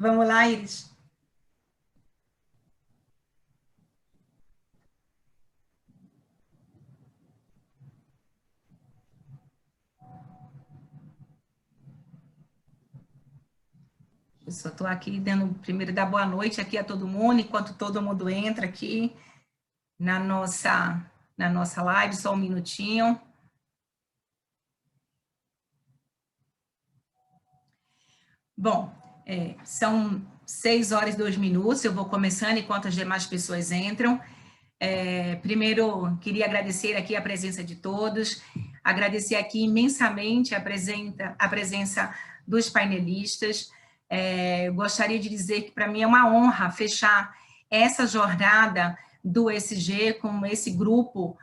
Vamos lá, Iris. Eu só estou aqui dando, primeiro, dar boa noite aqui a todo mundo, enquanto todo mundo entra aqui na nossa live, só um minutinho. Bom, são 6h02, eu vou começando enquanto as demais pessoas entram. Primeiro, queria agradecer aqui a presença de todos, agradecer aqui imensamente a presença dos painelistas. Gostaria de dizer que para mim é uma honra fechar essa jornada do ESG com esse grupo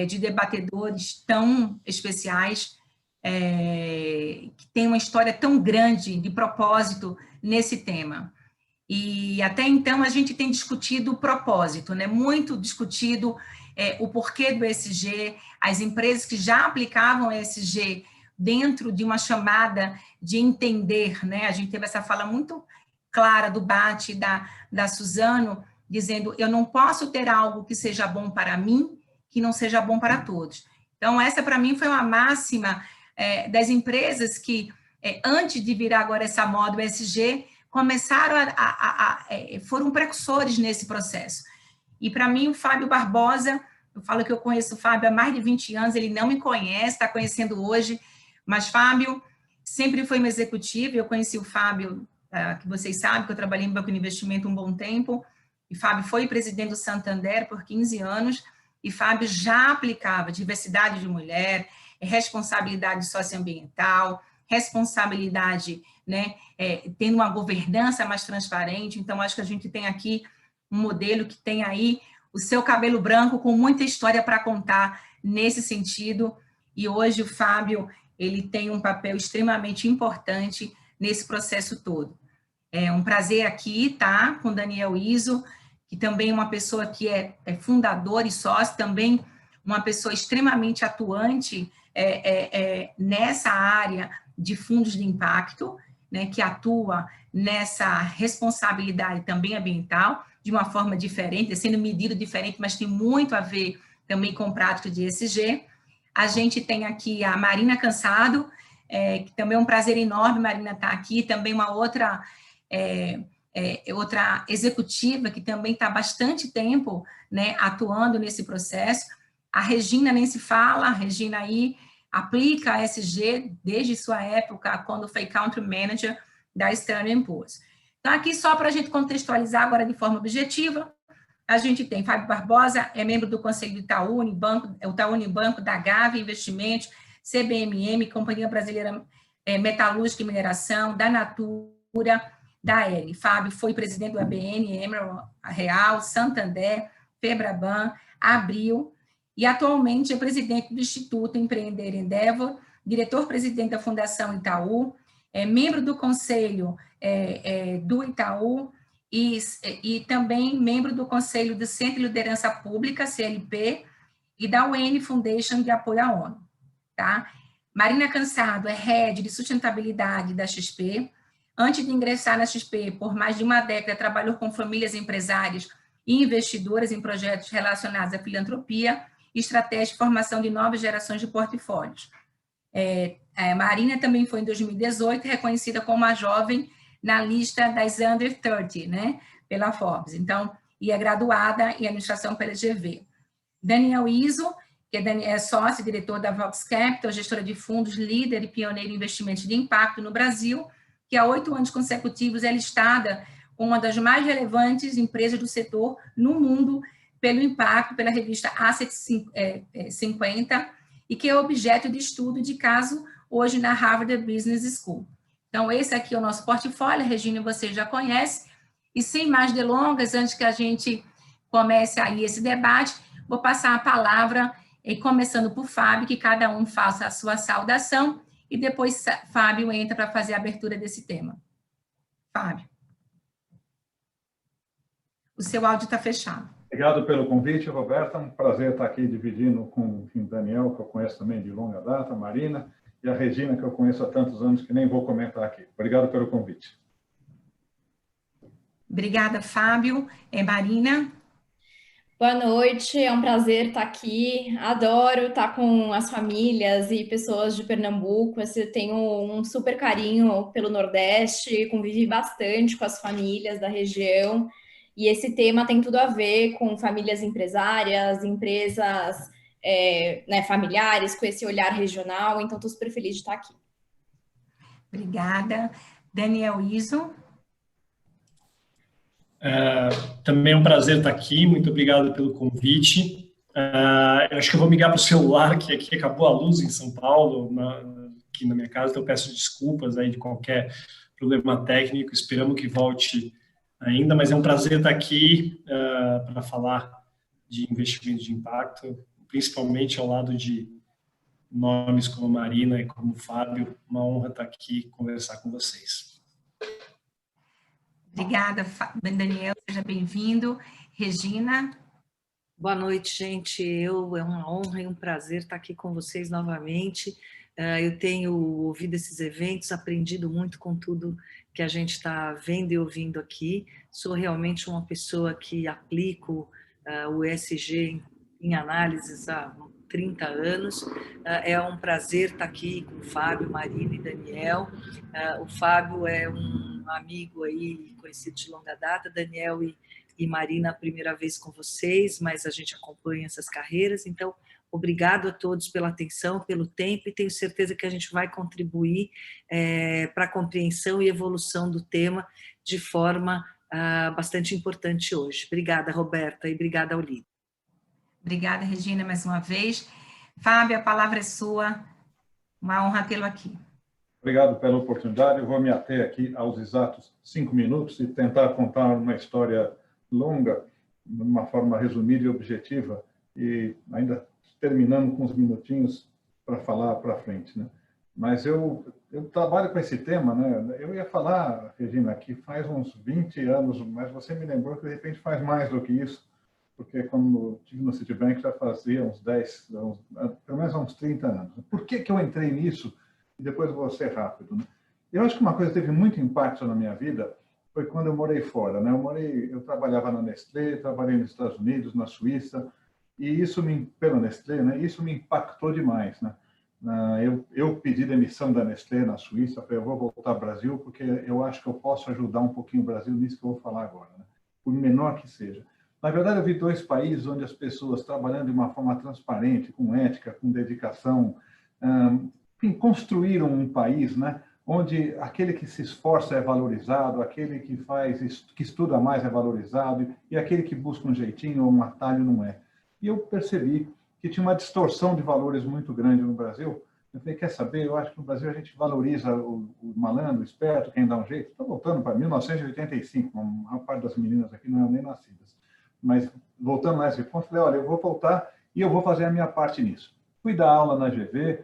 de debatedores tão especiais, que tem uma história tão grande de propósito nesse tema. E até então a gente tem discutido o propósito, né? Muito discutido o porquê do ESG, as empresas que já aplicavam ESG dentro de uma chamada de entender, né? A gente teve essa fala muito clara do Bate da Suzano, dizendo, eu não posso ter algo que seja bom para mim, que não seja bom para todos. Então, essa para mim foi uma máxima das empresas que, antes de virar agora essa moda ESG, começaram foram precursores nesse processo. E, para mim, o Fábio Barbosa, eu falo que eu conheço o Fábio há mais de 20 anos, ele não me conhece, está conhecendo hoje, mas Fábio sempre foi um executivo, eu conheci o Fábio, que vocês sabem, que eu trabalhei em banco de investimento um bom tempo, e Fábio foi presidente do Santander por 15 anos, e Fábio já aplicava diversidade de mulher, responsabilidade socioambiental, responsabilidade, né, tendo uma governança mais transparente. Então, acho que a gente tem aqui um modelo que tem aí o seu cabelo branco com muita história para contar nesse sentido, e hoje o Fábio, ele tem um papel extremamente importante nesse processo todo. É um prazer aqui, tá, com Daniel Izzo, que também é uma pessoa que é fundador e sócio, também uma pessoa extremamente atuante nessa área de fundos de impacto, né, que atua nessa responsabilidade também ambiental, de uma forma diferente, sendo medido diferente, mas tem muito a ver também com prática de ESG. A gente tem aqui a Marina Cansado, que também é um prazer enorme, Marina, estar aqui, também uma outra outra executiva que também está há bastante tempo, né, atuando nesse processo. A Regina nem se fala, a Regina aí aplica a ESG desde sua época, quando foi Country Manager da Standard & Poor's. Então, aqui só para a gente contextualizar agora de forma objetiva, a gente tem Fábio Barbosa, é membro do Conselho do Itaú Unibanco, Itaú Unibanco, da Gávea Investimentos, CBMM, Companhia Brasileira Metalúrgica e Mineração, da Natura, da ERE. Fábio foi presidente do ABN, Emerald Real, Santander, Febraban, Abril, e atualmente é presidente do Instituto Empreender Endeavor, diretor-presidente da Fundação Itaú, membro do Conselho do Itaú e também membro do Conselho do Centro de Liderança Pública, CLP, e da UN Foundation de apoio à ONU. Tá? Marina Cansado é head de sustentabilidade da XP. Antes de ingressar na XP, por mais de uma década, trabalhou com famílias empresárias e investidoras em projetos relacionados à filantropia e estratégia de formação de novas gerações de portfólios. Marina também foi, em 2018, reconhecida como a jovem na lista das Under 30, né, pela Forbes. Então, e é graduada em administração pela GV. Daniel Izzo, que é sócio e diretor da Vox Capital, gestora de fundos, líder e pioneiro em investimentos de impacto no Brasil, que há 8 anos consecutivos é listada como uma das mais relevantes empresas do setor no mundo pelo impacto, pela revista Asset 50, e que é objeto de estudo de caso hoje na Harvard Business School. Então, esse aqui é o nosso portfólio, a Regina você já conhece, e sem mais delongas, antes que a gente comece aí esse debate, vou passar a palavra, começando por Fábio, que cada um faça a sua saudação, e depois Fábio entra para fazer a abertura desse tema. Fábio. O seu áudio está fechado. Obrigado pelo convite, Roberta. Um prazer estar aqui dividindo com o Daniel, que eu conheço também de longa data, a Marina, e a Regina, que eu conheço há tantos anos que nem vou comentar aqui. Obrigado pelo convite. Obrigada, Fábio. Marina? Boa noite, é um prazer estar aqui. Adoro estar com as famílias e pessoas de Pernambuco. Eu tenho um super carinho pelo Nordeste, convivi bastante com as famílias da região. E esse tema tem tudo a ver com famílias empresárias, empresas né, familiares, com esse olhar regional. Então, estou super feliz de estar aqui. Obrigada. Daniel Iso? Também é um prazer estar aqui, muito obrigado pelo convite. Eu acho que eu vou migrar para o celular, que aqui acabou a luz em São Paulo, aqui na minha casa, então eu peço desculpas aí de qualquer problema técnico, esperamos que volte ainda, mas é um prazer estar aqui para falar de investimentos de impacto, principalmente ao lado de nomes como Marina e como Fábio. Uma honra estar aqui conversar com vocês. Obrigada, Daniel, seja bem-vindo. Regina? Boa noite, gente. É uma honra e um prazer estar aqui com vocês novamente. Eu tenho ouvido esses eventos, aprendido muito com tudo que a gente está vendo e ouvindo aqui. Sou realmente uma pessoa que aplico o ESG em análises há 30 anos. É um prazer estar aqui com o Fábio, Marina e Daniel. O Fábio é um amigo aí conhecido de longa data, Daniel e Marina, a primeira vez com vocês, mas a gente acompanha essas carreiras, então obrigado a todos pela atenção, pelo tempo, e tenho certeza que a gente vai contribuir para a compreensão e evolução do tema de forma bastante importante hoje. Obrigada, Roberta, e obrigada ao líder. Obrigada, Regina, mais uma vez. Fábio, a palavra é sua. Uma honra tê-lo aqui. Obrigado pela oportunidade. Eu vou me ater aqui aos exatos 5 minutos e tentar contar uma história longa, de uma forma resumida e objetiva, e ainda terminando com uns minutinhos para falar para frente, né? Mas eu trabalho com esse tema, né? Eu ia falar, Regina, que faz uns 20 anos, mas você me lembrou que de repente faz mais do que isso, porque quando estive no Citibank já fazia uns 10, pelo menos uns 30 anos. Por que eu entrei nisso? E depois vou ser rápido, né? Eu acho que uma coisa que teve muito impacto na minha vida foi quando eu morei fora, né? Eu trabalhava na Nestlé, trabalhei nos Estados Unidos, na Suíça, e isso pela Nestlé, né? Isso me impactou demais, né? Eu pedi demissão da Nestlé na Suíça, falei, eu vou voltar ao Brasil porque eu acho que eu posso ajudar um pouquinho o Brasil nisso que eu vou falar agora, né? Por menor que seja. Na verdade, eu vi 2 países onde as pessoas trabalhando de uma forma transparente, com ética, com dedicação, enfim, construíram um país, né, onde aquele que se esforça é valorizado, aquele que estuda mais é valorizado, e aquele que busca um jeitinho ou um atalho não é. E eu percebi que tinha uma distorção de valores muito grande no Brasil. Eu falei, quer saber, eu acho que no Brasil a gente valoriza o malandro, o esperto, quem dá um jeito. Estou voltando para 1985, a maior parte das meninas aqui não eram nem nascidas. Mas, voltando nesse ponto, falei, olha, eu vou voltar e eu vou fazer a minha parte nisso. Fui dar aula na GV,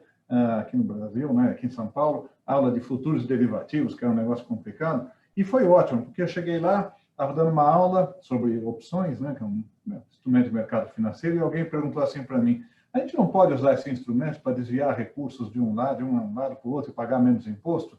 aqui no Brasil, né, aqui em São Paulo, aula de futuros derivativos, que era um negócio complicado, e foi ótimo, porque eu cheguei lá, estava dando uma aula sobre opções, né, que é um instrumento de mercado financeiro, e alguém perguntou assim para mim, a gente não pode usar esse instrumento para desviar recursos de um lado para o outro e pagar menos imposto?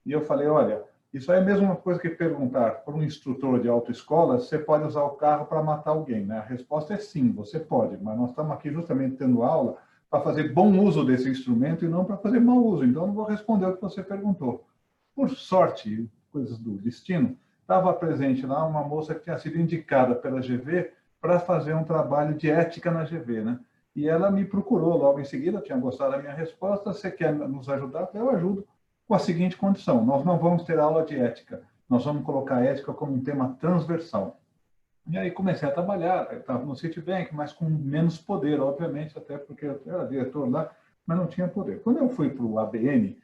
E eu falei, olha, isso aí é a mesma coisa que perguntar para um instrutor de autoescola se você pode usar o carro para matar alguém, né? A resposta é sim, você pode, mas nós estamos aqui justamente tendo aula para fazer bom uso desse instrumento e não para fazer mau uso. Então, eu não vou responder o que você perguntou. Por sorte, coisas do destino, estava presente lá uma moça que tinha sido indicada pela GV para fazer um trabalho de ética na GV, né? E ela me procurou logo em seguida, tinha gostado da minha resposta, você quer nos ajudar? Eu falei, eu ajudo, com a seguinte condição, nós não vamos ter aula de ética, nós vamos colocar a ética como um tema transversal. E aí comecei a trabalhar, estava no Citibank, mas com menos poder, obviamente, até porque eu era diretor lá, mas não tinha poder. Quando eu fui para o ABN,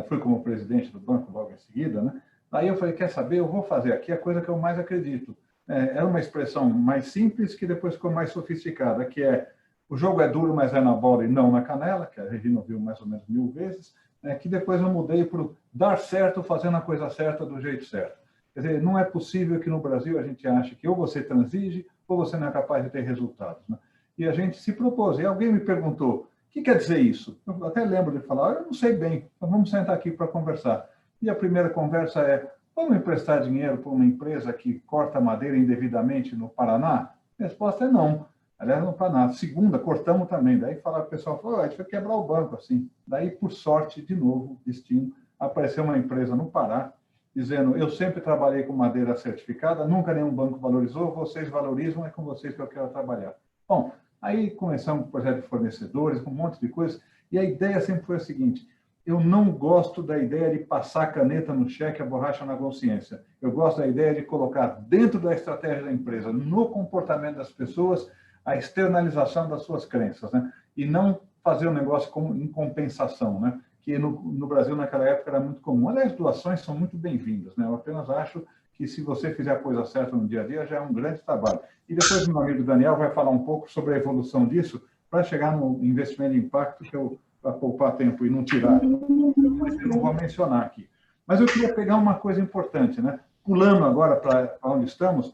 fui como presidente do banco logo em seguida, né? Aí eu falei, quer saber, eu vou fazer aqui a coisa que eu mais acredito. Era uma expressão mais simples que depois ficou mais sofisticada, que é o jogo é duro, mas é na bola e não na canela, que a Regina ouviu mais ou menos 1000 vezes, que depois eu mudei para o dar certo fazendo a coisa certa do jeito certo. Quer dizer, não é possível que no Brasil a gente ache que ou você transige ou você não é capaz de ter resultados, né? E a gente se propôs. E alguém me perguntou, o que quer dizer isso? Eu até lembro de falar, eu não sei bem, mas vamos sentar aqui para conversar. E a primeira conversa é, vamos emprestar dinheiro para uma empresa que corta madeira indevidamente no Paraná? A resposta é não. Aliás, no Paraná. Segunda, cortamos também. Daí o pessoal falou, a gente vai quebrar o banco assim. Daí, por sorte, de novo, destino, apareceu uma empresa no Pará, dizendo, eu sempre trabalhei com madeira certificada, nunca nenhum banco valorizou, vocês valorizam, é com vocês que eu quero trabalhar. Bom, aí começamos com o projeto de fornecedores, com um monte de coisas, e a ideia sempre foi a seguinte, eu não gosto da ideia de passar a caneta no cheque, a borracha na consciência. Eu gosto da ideia de colocar dentro da estratégia da empresa, no comportamento das pessoas, a externalização das suas crenças, né? E não fazer um negócio em compensação, né? Que no Brasil, naquela época, era muito comum. Aliás, doações são muito bem-vindas, né? Eu apenas acho que, se você fizer a coisa certa no dia a dia, já é um grande trabalho. E depois, meu amigo Daniel vai falar um pouco sobre a evolução disso, para chegar no investimento de impacto, que eu, para poupar tempo e não tirar, eu não vou mencionar aqui. Mas eu queria pegar uma coisa importante, né? Pulando agora para onde estamos,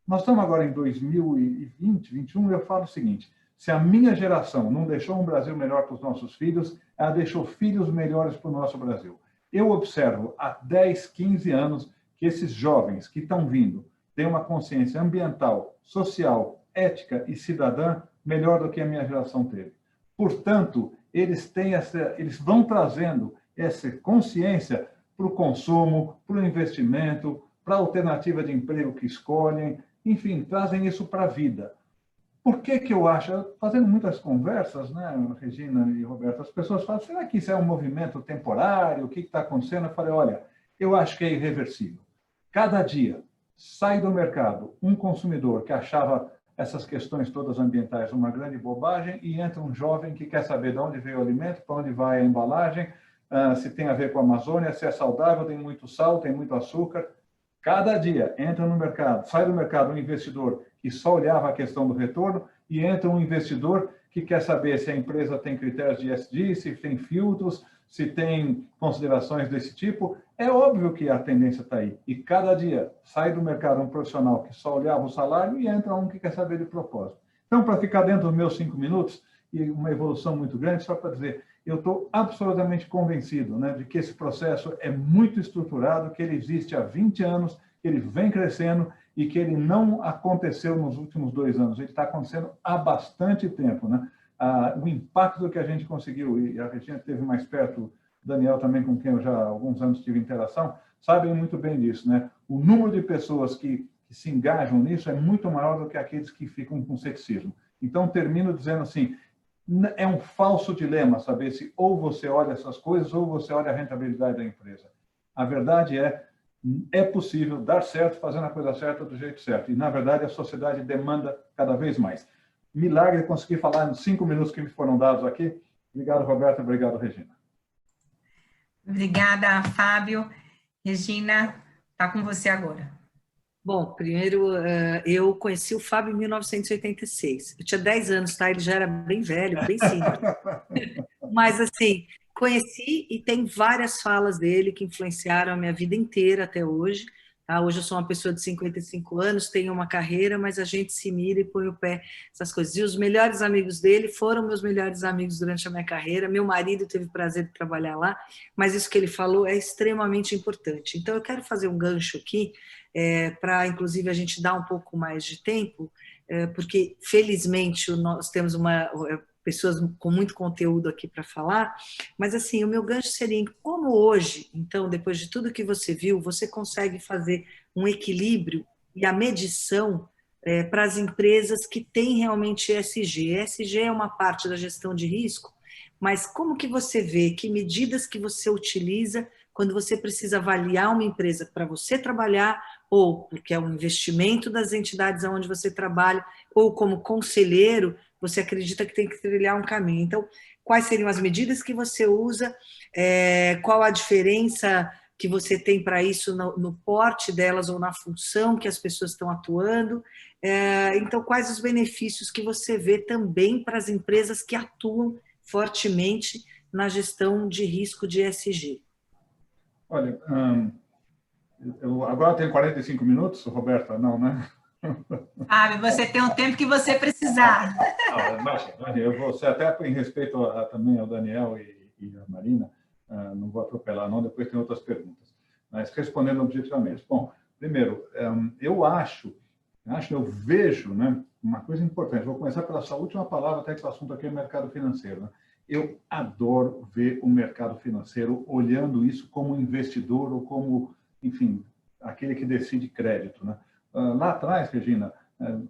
nós estamos agora em 2020, 2021, eu falo o seguinte, se a minha geração não deixou um Brasil melhor para os nossos filhos, ela deixou filhos melhores para o nosso Brasil. Eu observo há 10, 15 anos que esses jovens que estão vindo têm uma consciência ambiental, social, ética e cidadã melhor do que a minha geração teve. Portanto, eles vão trazendo essa consciência para o consumo, para o investimento, para a alternativa de emprego que escolhem, enfim, trazem isso para a vida. Por que eu acho, fazendo muitas conversas, né, Regina e Roberto, as pessoas falam, será que isso é um movimento temporário? O que está acontecendo? Eu falei, olha, eu acho que é irreversível. Cada dia sai do mercado um consumidor que achava essas questões todas ambientais uma grande bobagem e entra um jovem que quer saber de onde veio o alimento, para onde vai a embalagem, se tem a ver com a Amazônia, se é saudável, tem muito sal, tem muito açúcar. Cada dia entra no mercado, sai do mercado um investidor que só olhava a questão do retorno e entra um investidor que quer saber se a empresa tem critérios de ESG, se tem filtros, se tem considerações desse tipo. É óbvio que a tendência está aí. E cada dia sai do mercado um profissional que só olhava o salário e entra um que quer saber de propósito. Então, para ficar dentro dos meus 5 minutos, e uma evolução muito grande, só para dizer, eu estou absolutamente convencido, né, de que esse processo é muito estruturado, que ele existe há 20 anos, que ele vem crescendo e que ele não aconteceu nos últimos 2 anos, ele está acontecendo há bastante tempo, né? O impacto que a gente conseguiu, e a Regina esteve mais perto, o Daniel também, com quem eu já há alguns anos tive interação, sabem muito bem disso, né? O número de pessoas que se engajam nisso é muito maior do que aqueles que ficam com sexismo. Então, termino dizendo assim, é um falso dilema saber se ou você olha essas coisas ou você olha a rentabilidade da empresa. A verdade é possível dar certo fazendo a coisa certa do jeito certo. E, na verdade, a sociedade demanda cada vez mais. Milagre conseguir falar nos 5 minutos que me foram dados aqui. Obrigado, Roberto. Obrigado, Regina. Obrigada, Fábio. Regina, está com você agora. Bom, primeiro, eu conheci o Fábio em 1986. Eu tinha 10 anos, tá? Ele já era bem velho, bem simples. Mas, assim, conheci e tem várias falas dele que influenciaram a minha vida inteira até hoje. Tá? Hoje eu sou uma pessoa de 55 anos, tenho uma carreira, mas a gente se mira e põe o pé, essas coisas. E os melhores amigos dele foram meus melhores amigos durante a minha carreira. Meu marido teve o prazer de trabalhar lá, mas isso que ele falou é extremamente importante. Então, eu quero fazer um gancho aqui, para, inclusive, a gente dar um pouco mais de tempo, porque, felizmente, nós temos pessoas com muito conteúdo aqui para falar, mas, assim, o meu gancho seria como hoje, então, depois de tudo que você viu, você consegue fazer um equilíbrio e a medição para as empresas que têm realmente ESG. ESG é uma parte da gestão de risco, mas como que você vê, que medidas que você utiliza quando você precisa avaliar uma empresa para você trabalhar, ou porque é um investimento das entidades onde você trabalha, ou como conselheiro, você acredita que tem que trilhar um caminho. Então, quais seriam as medidas que você usa, qual a diferença que você tem para isso no porte delas ou na função que as pessoas estão atuando, então, quais os benefícios que você vê também para as empresas que atuam fortemente na gestão de risco de ESG? Olha, eu agora tenho 45 minutos, Roberta, não, né? Fábio, você tem o tempo que você precisar. Imagina, eu vou ser até em respeito também ao Daniel e a Marina, não vou atropelar não, depois tem outras perguntas. Mas respondendo objetivamente. Bom, primeiro, eu vejo, né, uma coisa importante. Vou começar pela sua última palavra, até que o assunto aqui é mercado financeiro. Né? Eu adoro ver o mercado financeiro olhando isso como investidor ou como, enfim, aquele que decide crédito. Né? Lá atrás, Regina,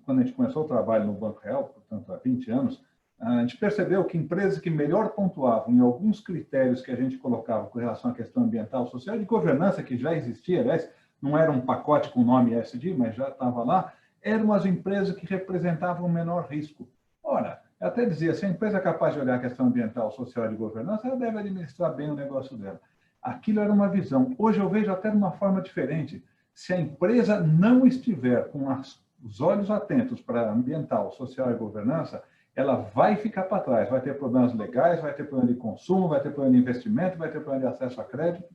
quando a gente começou o trabalho no Banco Real, portanto, há 20 anos, a gente percebeu que empresas que melhor pontuavam em alguns critérios que a gente colocava com relação à questão ambiental, social e de governança, que já existia, aliás, não era um pacote com o nome ESG, mas já estava lá, eram as empresas que representavam o menor risco. Ora, eu até dizia, se a empresa é capaz de olhar a questão ambiental, social e de governança, ela deve administrar bem o negócio dela. Aquilo era uma visão. Hoje eu vejo até de uma forma diferente. Se a empresa não estiver com os olhos atentos para ambiental, social e governança, ela vai ficar para trás, vai ter problemas legais, vai ter problema de consumo, vai ter problema de investimento, vai ter problema de acesso a crédito.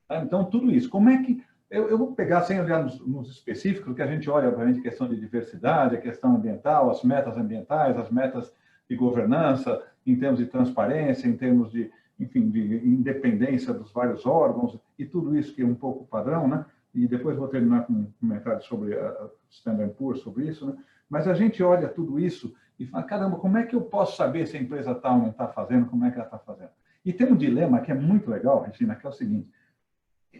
Tá? Então, tudo isso. Como é que... Eu vou pegar, sem olhar nos específicos, que a gente olha, obviamente, a questão de diversidade, a questão ambiental, as metas ambientais, as metas de governança, em termos de transparência, em termos de, enfim, de independência dos vários órgãos, e tudo isso que é um pouco padrão, né? E depois vou terminar com um comentário sobre a Standard & Poor's, sobre isso, né? Mas a gente olha tudo isso e fala, caramba, como é que eu posso saber se a empresa tal não está fazendo, como é que ela está fazendo? E tem um dilema que é muito legal, Regina, que é o seguinte,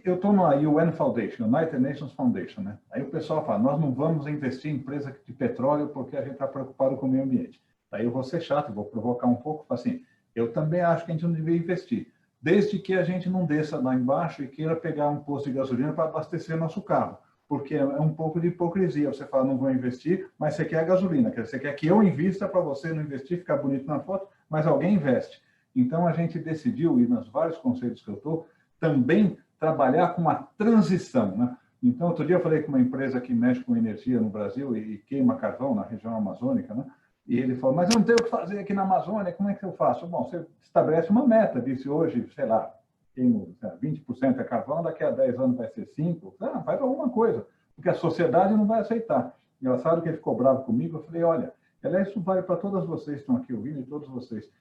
eu estou na UN Foundation, United Nations Foundation, né? Aí o pessoal fala, nós não vamos investir em empresa de petróleo porque a gente está preocupado com o meio ambiente. Aí eu vou ser chato, vou provocar um pouco, assim, eu também acho que a gente não devia investir, desde que a gente não desça lá embaixo e queira pegar um posto de gasolina para abastecer nosso carro, porque é um pouco de hipocrisia. Você fala, não vou investir, mas você quer a gasolina, você quer que eu invista para você não investir, ficar bonito na foto, mas alguém investe. Então, a gente decidiu, e nos vários conselhos que eu estou, também trabalhar com uma transição, né? Então, outro dia eu falei com uma empresa que mexe com energia no Brasil e queima carvão na região amazônica, né? E ele falou, mas eu não tenho o que fazer aqui na Amazônia, como é que eu faço? Bom, você estabelece uma meta, disse hoje, sei lá, 20% é carvão, daqui a 10 anos vai ser 5%, faz alguma coisa, porque a sociedade não vai aceitar. Engraçado que ele ficou bravo comigo, eu falei, olha, aliás, isso vale para todas vocês que estão aqui ouvindo e todos vocês.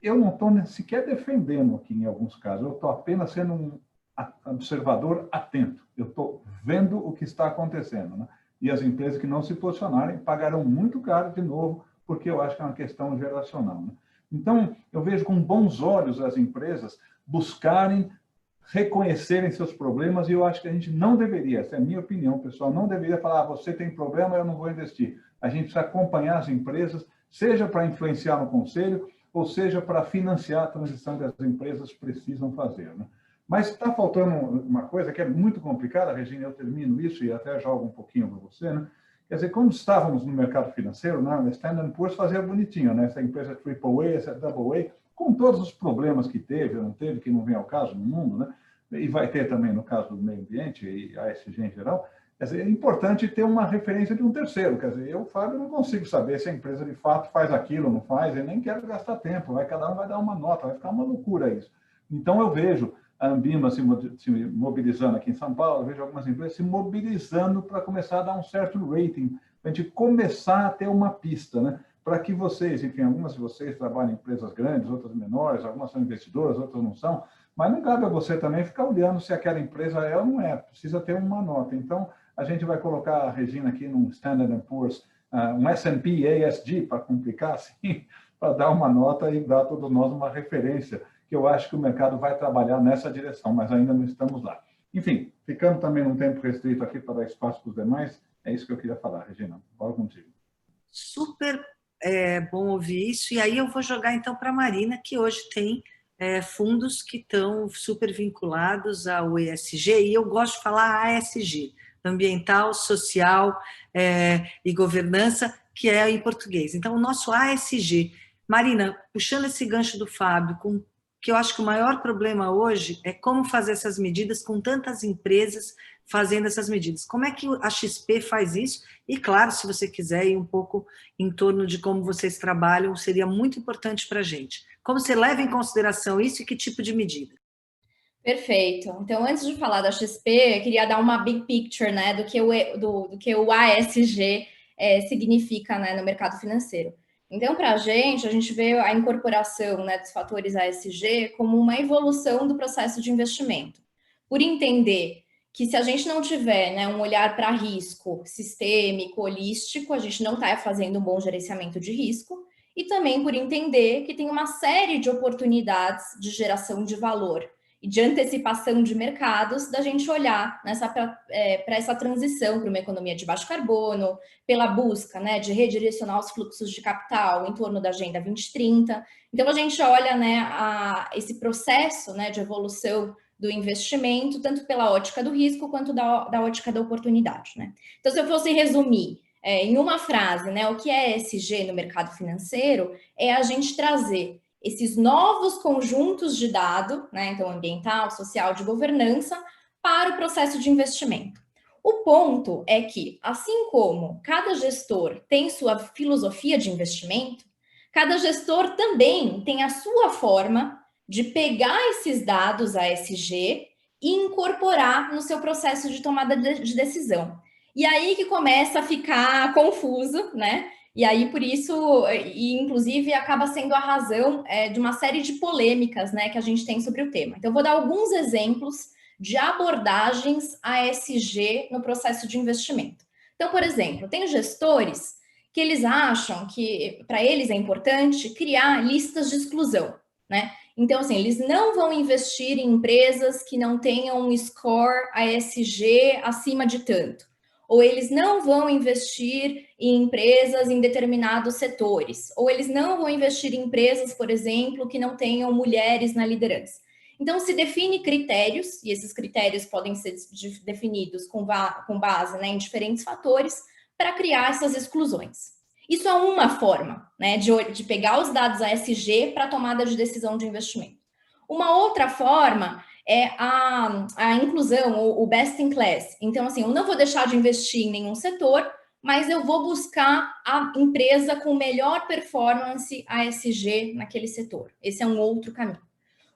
Eu não estou sequer defendendo aqui em alguns casos, eu estou apenas sendo um observador atento. Eu estou vendo o que está acontecendo, né? E as empresas que não se posicionarem pagarão muito caro de novo, porque eu acho que é uma questão geracional, né? Então, eu vejo com bons olhos as empresas buscarem reconhecerem seus problemas, e eu acho que a gente não deveria, essa é a minha opinião, pessoal, não deveria falar, você tem problema, eu não vou investir. A gente precisa acompanhar as empresas, seja para influenciar no conselho, ou seja para financiar a transição que as empresas precisam fazer, né? Mas está faltando uma coisa que é muito complicada, Regina, eu termino isso e até jogo um pouquinho para você, né? Quer dizer, quando estávamos no mercado financeiro, né, a Standard & Poor's fazia bonitinho, né? Essa empresa AAA, essa AA, com todos os problemas que teve, ou não teve, que não vem ao caso no mundo, né? E vai ter também no caso do meio ambiente e ASG em geral. Quer dizer, é importante ter uma referência de um terceiro. Quer dizer, eu, Fábio, não consigo saber se a empresa de fato faz aquilo ou não faz, eu nem quero gastar tempo, cada um vai dar uma nota, vai ficar uma loucura isso. Então, eu vejo a Ambima se mobilizando aqui em São Paulo, eu vejo algumas empresas se mobilizando para começar a dar um certo rating, para a gente começar a ter uma pista, né? Para que vocês, enfim, algumas de vocês trabalham em empresas grandes, outras menores, algumas são investidoras, outras não são, mas não cabe a você também ficar olhando se aquela empresa é ou não é, precisa ter uma nota. Então, a gente vai colocar a Regina aqui num Standard & Poor's, um S&P ASG, para complicar assim, para dar uma nota e dar a todos nós uma referência, que eu acho que o mercado vai trabalhar nessa direção, mas ainda não estamos lá. Enfim, ficando também num tempo restrito aqui para dar espaço para os demais, é isso que eu queria falar, Regina. Fala contigo. Super bom ouvir isso, e aí eu vou jogar então para a Marina, que hoje tem fundos que estão super vinculados ao ESG, e eu gosto de falar ASG, Ambiental, Social e Governança, que é em português. Então, o nosso ASG, Marina, puxando esse gancho do Fábio, que eu acho que o maior problema hoje é como fazer essas medidas com tantas empresas fazendo essas medidas. Como é que a XP faz isso? E, claro, se você quiser ir um pouco em torno de como vocês trabalham, seria muito importante para a gente. Como você leva em consideração isso e que tipo de medida? Perfeito. Então, antes de falar da XP, eu queria dar uma big picture, né, do que o ASG significa, né, no mercado financeiro. Então, para a gente vê a incorporação, né, dos fatores ASG como uma evolução do processo de investimento. Por entender que se a gente não tiver, né, um olhar para risco sistêmico, holístico, a gente não está fazendo um bom gerenciamento de risco, e também por entender que tem uma série de oportunidades de geração de valor e de antecipação de mercados, da gente olhar para essa transição para uma economia de baixo carbono, pela busca, né, de redirecionar os fluxos de capital em torno da Agenda 2030. Então, a gente olha, né, esse processo, né, de evolução do investimento, tanto pela ótica do risco, quanto da ótica da oportunidade, né? Então, se eu fosse resumir em uma frase, né, o que é ESG no mercado financeiro, é a gente trazer esses novos conjuntos de dado, né, então ambiental, social, de governança, para o processo de investimento. O ponto é que, assim como cada gestor tem sua filosofia de investimento, cada gestor também tem a sua forma de pegar esses dados ASG e incorporar no seu processo de tomada de decisão. E aí que começa a ficar confuso, né? E aí, por isso, e inclusive acaba sendo a razão de uma série de polêmicas, né, que a gente tem sobre o tema. Então, eu vou dar alguns exemplos de abordagens ASG no processo de investimento. Então, por exemplo, tem gestores que eles acham que, para eles é importante criar listas de exclusão, né? Então, assim, eles não vão investir em empresas que não tenham um score ASG acima de tanto. Ou eles não vão investir em empresas em determinados setores. Ou eles não vão investir em empresas, por exemplo, que não tenham mulheres na liderança. Então, se define critérios, e esses critérios podem ser definidos com base, né, em diferentes fatores, para criar essas exclusões. Isso é uma forma, né, de pegar os dados ASG para a tomada de decisão de investimento. Uma outra forma é a inclusão, o best in class. Então, assim, eu não vou deixar de investir em nenhum setor, mas eu vou buscar a empresa com melhor performance ASG naquele setor. Esse é um outro caminho.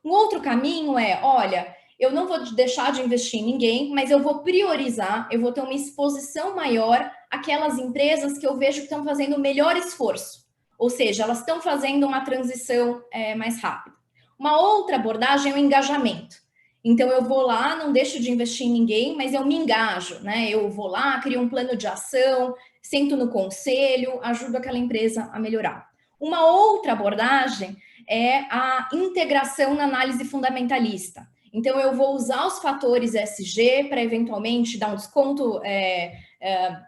Um outro caminho é, olha, eu não vou deixar de investir em ninguém, mas eu vou priorizar, eu vou ter uma exposição maior àquelas empresas que eu vejo que estão fazendo o melhor esforço. Ou seja, elas estão fazendo uma transição mais rápida. Uma outra abordagem é o engajamento. Então, eu vou lá, não deixo de investir em ninguém, mas eu me engajo, né? Eu vou lá, crio um plano de ação, sento no conselho, ajudo aquela empresa a melhorar. Uma outra abordagem é a integração na análise fundamentalista. Então, eu vou usar os fatores ESG para, eventualmente, dar um desconto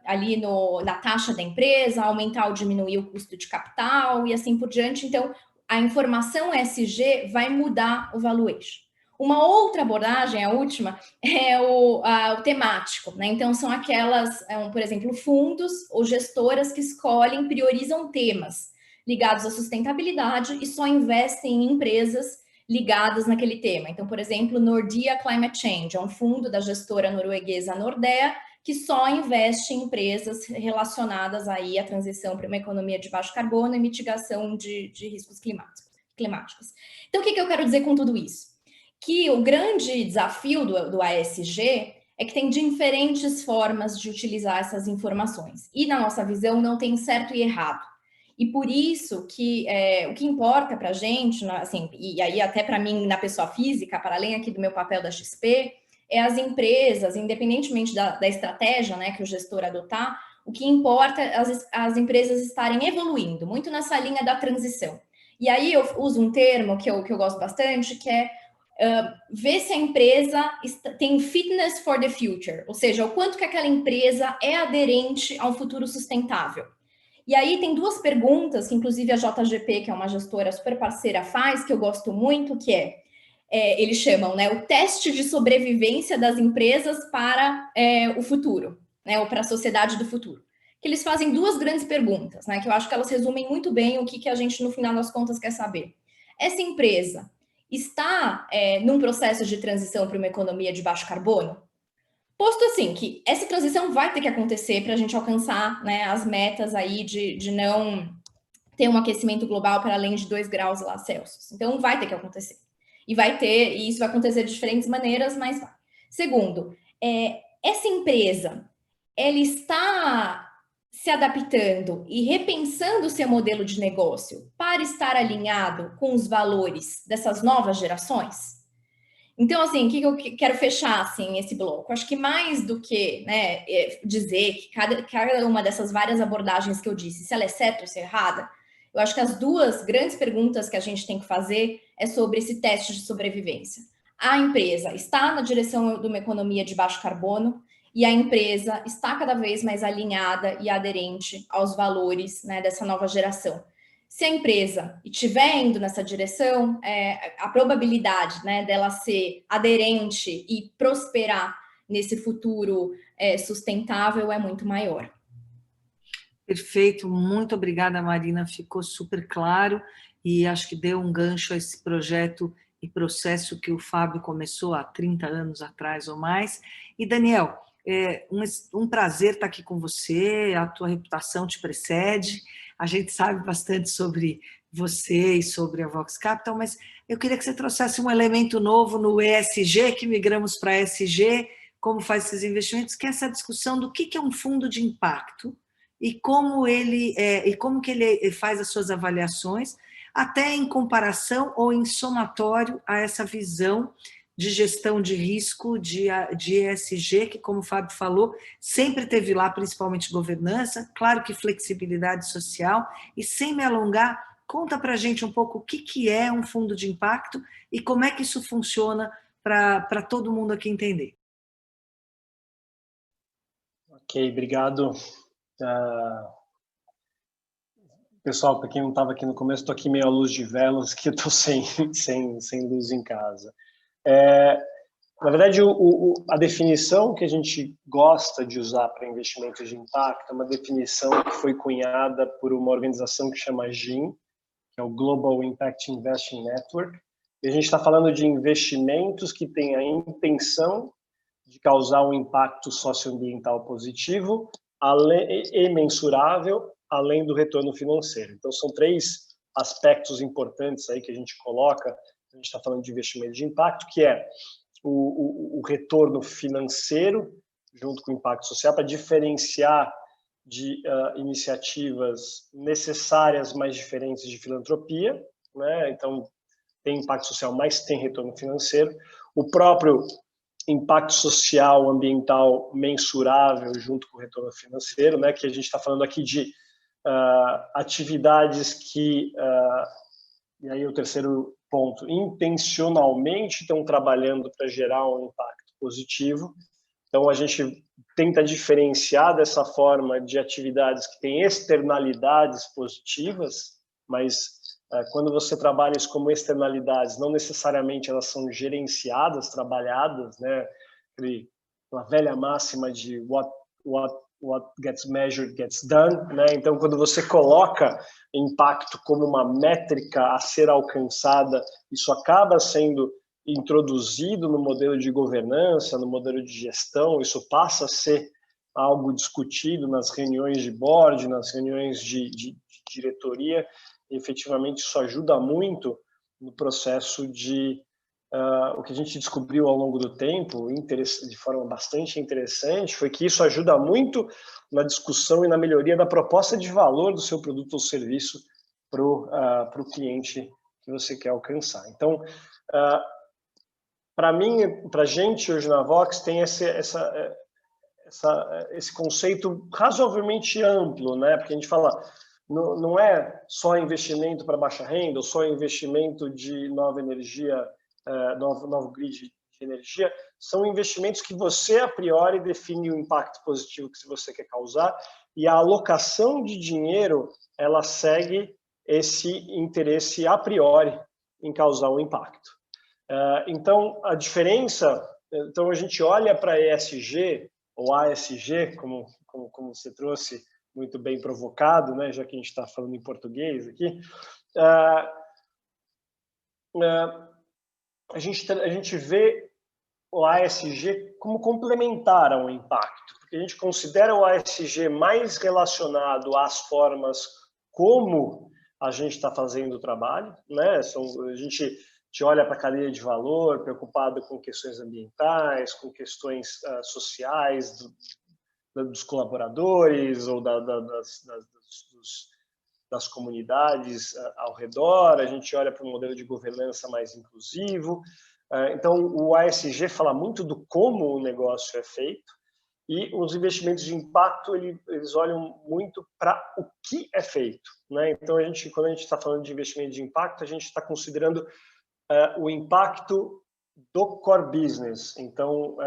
ali na taxa da empresa, aumentar ou diminuir o custo de capital e assim por diante. Então, a informação ESG vai mudar o valuation. Uma outra abordagem, a última, é o temático, né? Então, são aquelas, por exemplo, fundos ou gestoras que escolhem, priorizam temas ligados à sustentabilidade e só investem em empresas ligadas naquele tema. Então, por exemplo, Nordea Climate Change é um fundo da gestora norueguesa Nordea que só investe em empresas relacionadas aí à transição para uma economia de baixo carbono e mitigação de riscos climáticos. Então, o que eu quero dizer com tudo isso? Que o grande desafio do ASG é que tem diferentes formas de utilizar essas informações. E, na nossa visão, não tem certo e errado. E por isso que o que importa para a gente, assim, e aí até para mim na pessoa física, para além aqui do meu papel da XP, é as empresas, independentemente da estratégia, né, que o gestor adotar, o que importa é as empresas estarem evoluindo, muito nessa linha da transição. E aí eu uso um termo que eu gosto bastante, que é ver se a empresa tem fitness for the future, ou seja, o quanto que aquela empresa é aderente a um futuro sustentável. E aí tem duas perguntas que, inclusive, a JGP, que é uma gestora super parceira, faz, que eu gosto muito, que eles chamam, né, o teste de sobrevivência das empresas para o futuro, né, ou para a sociedade do futuro. Que eles fazem duas grandes perguntas, né, que eu acho que elas resumem muito bem o que a gente, no final das contas, quer saber. Essa empresa está num processo de transição para uma economia de baixo carbono? Posto assim, que essa transição vai ter que acontecer para a gente alcançar, né, as metas aí de não ter um aquecimento global para além de 2 graus lá Celsius. Então, vai ter que acontecer. E isso vai acontecer de diferentes maneiras, mas vai. Segundo, essa empresa, ela está se adaptando e repensando o seu modelo de negócio para estar alinhado com os valores dessas novas gerações? Então, assim, o que eu quero fechar, assim, esse bloco? Acho que mais do que, né, dizer que cada uma dessas várias abordagens que eu disse, se ela é certa ou se é errada, eu acho que as duas grandes perguntas que a gente tem que fazer é sobre esse teste de sobrevivência. A empresa está na direção de uma economia de baixo carbono e a empresa está cada vez mais alinhada e aderente aos valores, né, dessa nova geração. Se a empresa estiver indo nessa direção, a probabilidade, né, dela ser aderente e prosperar nesse futuro sustentável é muito maior. Perfeito, muito obrigada, Marina, ficou super claro e acho que deu um gancho a esse projeto e processo que o Fábio começou há 30 anos atrás ou mais. E, Daniel, um prazer estar aqui com você, a tua reputação te precede, a gente sabe bastante sobre você e sobre a Vox Capital, mas eu queria que você trouxesse um elemento novo no ESG, que migramos para ESG, como faz esses investimentos, que é essa discussão do que é um fundo de impacto e como que ele faz as suas avaliações, até em comparação ou em somatório a essa visão de gestão de risco de ESG, que, como o Fábio falou, sempre teve lá, principalmente governança, claro que flexibilidade social, e sem me alongar, conta para a gente um pouco o que é um fundo de impacto e como é que isso funciona para todo mundo aqui entender. Ok, obrigado. Pessoal, para quem não estava aqui no começo, estou aqui meio à luz de velas, que eu estou sem luz em casa. Na verdade, a definição que a gente gosta de usar para investimentos de impacto é uma definição que foi cunhada por uma organização que chama GIIN, que é o Global Impact Investing Network, e a gente está falando de investimentos que têm a intenção de causar um impacto socioambiental positivo e mensurável, além do retorno financeiro. Então, são 3 aspectos importantes aí que a gente coloca, a gente está falando de investimento de impacto, que é o retorno financeiro junto com o impacto social, para diferenciar de iniciativas necessárias, mas diferentes de filantropia, né? Então, tem impacto social, mas tem retorno financeiro. O próprio impacto social, ambiental mensurável junto com o retorno financeiro, né? Que a gente está falando aqui de atividades que, e aí o terceiro ponto, intencionalmente estão trabalhando para gerar um impacto positivo. Então, a gente tenta diferenciar dessa forma de atividades que têm externalidades positivas, mas quando você trabalha isso como externalidades, não necessariamente elas são gerenciadas, trabalhadas, né? Aquela velha máxima de what gets measured gets done, né? Então, quando você coloca impacto como uma métrica a ser alcançada, isso acaba sendo introduzido no modelo de governança, no modelo de gestão, isso passa a ser algo discutido nas reuniões de board, nas reuniões de diretoria, e efetivamente isso ajuda muito no processo de o que a gente descobriu ao longo do tempo, de forma bastante interessante, foi que isso ajuda muito na discussão e na melhoria da proposta de valor do seu produto ou serviço para o cliente que você quer alcançar. Então, para mim, para a gente hoje na Vox, tem esse conceito razoavelmente amplo, né? Porque a gente fala, não é só investimento para baixa renda, ou só investimento de nova energia, novo grid de energia, são investimentos que você, a priori, define o impacto positivo que você quer causar, e a alocação de dinheiro, ela segue esse interesse a priori em causar um impacto. Então, a diferença, então a gente olha para ESG, ou ASG, como você trouxe, muito bem provocado, né, já que a gente está falando em português aqui, a gente vê o ASG como complementar ao impacto, porque a gente considera o ASG mais relacionado às formas como a gente está fazendo o trabalho, né? A gente olha para a cadeia de valor, preocupado com questões ambientais, com questões sociais dos colaboradores ou das comunidades ao redor. A gente olha para um modelo de governança mais inclusivo. Então, o ASG fala muito do como o negócio é feito, e os investimentos de impacto, eles olham muito para o que é feito, né? Então, quando a gente está falando de investimento de impacto, a gente está considerando o impacto do core business. Então,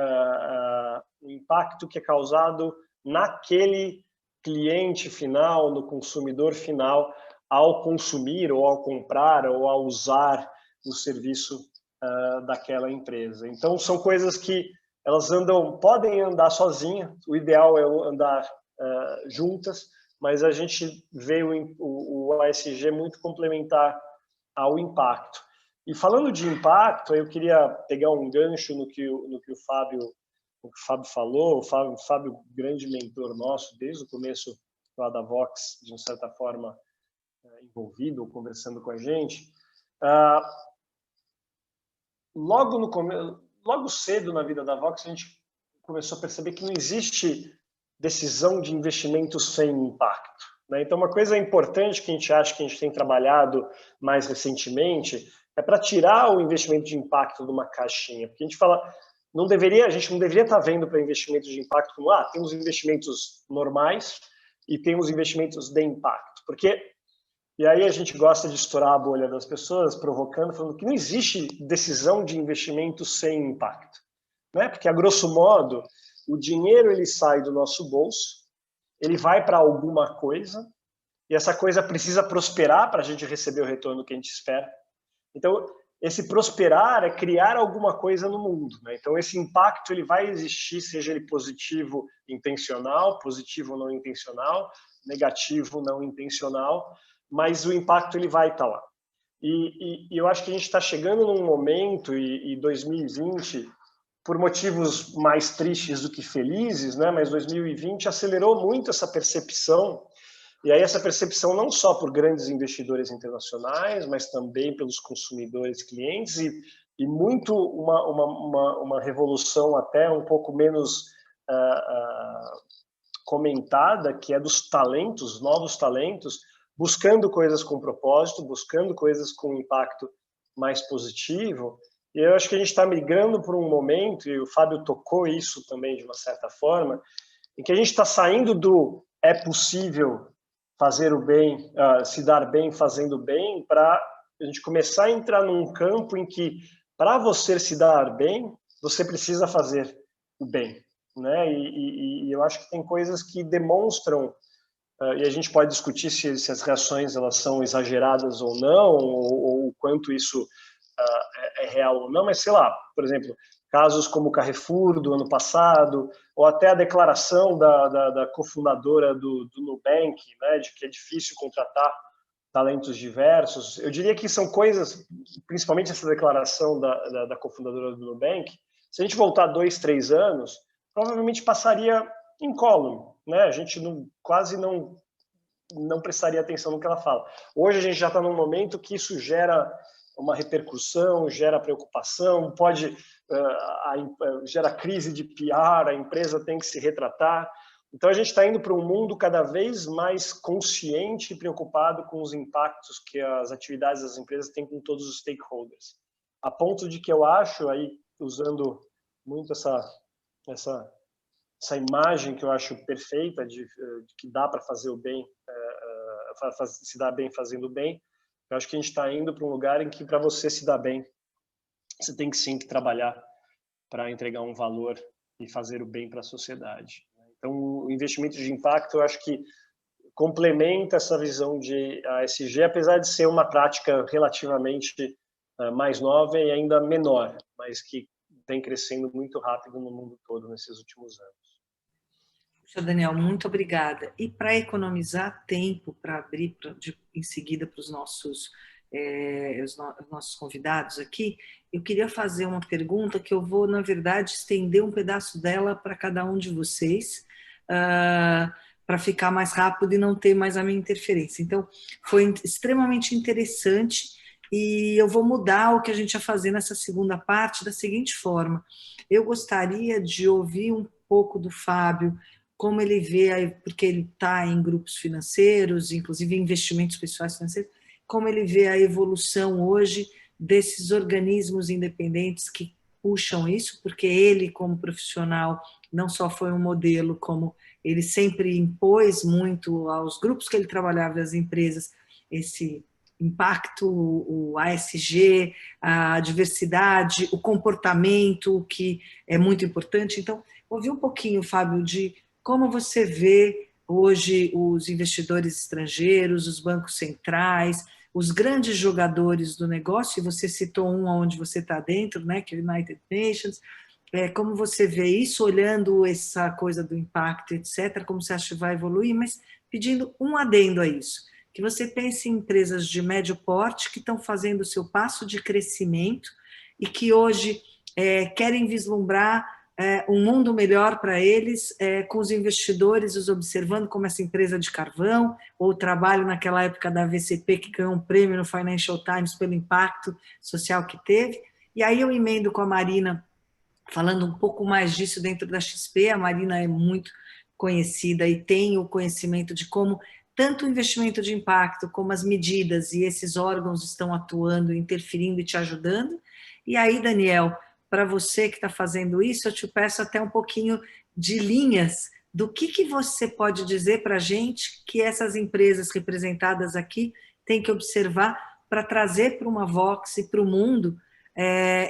o impacto que é causado naquele cliente final, no consumidor final, ao consumir, ou ao comprar, ou ao usar o serviço daquela empresa. Então, são coisas que elas podem andar sozinhas, o ideal é andar juntas, mas a gente vê o ASG muito complementar ao impacto. E falando de impacto, eu queria pegar um gancho no que o Fábio falou. O Fábio, grande mentor nosso, desde o começo lá da Vox, de uma certa forma envolvido, conversando com a gente. Logo cedo na vida da Vox, a gente começou a perceber que não existe decisão de investimento sem impacto, né? Então, uma coisa importante que a gente acha que a gente tem trabalhado mais recentemente é para tirar o investimento de impacto de uma caixinha. Porque a gente fala, a gente não deveria estar vendo para investimentos de impacto como, temos investimentos normais e temos investimentos de impacto. E aí a gente gosta de estourar a bolha das pessoas, provocando, falando que não existe decisão de investimento sem impacto, né? Porque, a grosso modo, o dinheiro ele sai do nosso bolso, ele vai para alguma coisa, e essa coisa precisa prosperar para a gente receber o retorno que a gente espera. Então, esse prosperar é criar alguma coisa no mundo, né? Então, esse impacto ele vai existir, seja ele positivo intencional, positivo ou não intencional, negativo não intencional, mas o impacto ele vai estar lá. E eu acho que a gente está chegando num momento, e 2020, por motivos mais tristes do que felizes, né? Mas 2020 acelerou muito essa percepção, e aí essa percepção não só por grandes investidores internacionais, mas também pelos consumidores, clientes, e muito uma revolução até um pouco menos comentada, que é dos talentos, novos talentos, buscando coisas com propósito, buscando coisas com impacto mais positivo. E eu acho que a gente está migrando por um momento, e o Fábio tocou isso também de uma certa forma, em que a gente está saindo do é possível fazer o bem, se dar bem fazendo bem, para a gente começar a entrar num campo em que, para você se dar bem, você precisa fazer o bem, né? E eu acho que tem coisas que demonstram, e a gente pode discutir se as reações elas são exageradas ou não, ou o quanto isso é real ou não, mas sei lá, por exemplo, casos como o Carrefour do ano passado, ou até a declaração da cofundadora do Nubank, né, de que é difícil contratar talentos diversos. Eu diria que são coisas, principalmente essa declaração da cofundadora do Nubank, se a gente voltar 2, 3 anos, provavelmente passaria incólume, né? A gente quase não prestaria atenção no que ela fala. Hoje a gente já está num momento que isso gera uma repercussão, gera preocupação, gera crise de PR, a empresa tem que se retratar. Então a gente está indo para um mundo cada vez mais consciente e preocupado com os impactos que as atividades das empresas têm com todos os stakeholders. A ponto de que eu acho, aí usando muito essa imagem que eu acho perfeita de que dá para fazer o bem, se dar bem fazendo bem, eu acho que a gente está indo para um lugar em que, para você se dar bem, você tem que sim que trabalhar para entregar um valor e fazer o bem para a sociedade. Então, o investimento de impacto, eu acho que complementa essa visão de ASG, apesar de ser uma prática relativamente mais nova e ainda menor, mas que vem crescendo muito rápido no mundo todo nesses últimos anos. Puxa, Daniel, muito obrigada. E para economizar tempo, para abrir em seguida para os nossos convidados aqui, eu queria fazer uma pergunta que eu vou, na verdade, estender um pedaço dela para cada um de vocês, para ficar mais rápido e não ter mais a minha interferência. Então, foi extremamente interessante e eu vou mudar o que a gente ia fazer nessa segunda parte da seguinte forma. Eu gostaria de ouvir um pouco do Fábio, como ele vê, porque ele está em grupos financeiros, inclusive investimentos pessoais financeiros, como ele vê a evolução hoje desses organismos independentes que puxam isso, porque ele, como profissional, não só foi um modelo, como ele sempre impôs muito aos grupos que ele trabalhava, às empresas, esse impacto, o ASG, a diversidade, o comportamento, que é muito importante. Então, ouvi um pouquinho, Fábio, de como você vê hoje os investidores estrangeiros, os bancos centrais, os grandes jogadores do negócio, e você citou um onde você está dentro, né, que é o United Nations, como você vê isso, olhando essa coisa do impacto, etc., como você acha que vai evoluir, mas pedindo um adendo a isso, que você pense em empresas de médio porte que estão fazendo o seu passo de crescimento e que hoje querem vislumbrar um mundo melhor para eles, com os investidores os observando como essa empresa de carvão, ou o trabalho naquela época da VCP, que ganhou um prêmio no Financial Times pelo impacto social que teve. E aí eu emendo com a Marina, falando um pouco mais disso dentro da XP. A Marina é muito conhecida e tem o conhecimento de como tanto o investimento de impacto, como as medidas e esses órgãos estão atuando, interferindo e te ajudando. E aí, Daniel, para você que está fazendo isso, eu te peço até um pouquinho de linhas do que você pode dizer para a gente que essas empresas representadas aqui têm que observar para trazer para uma Vox e para o mundo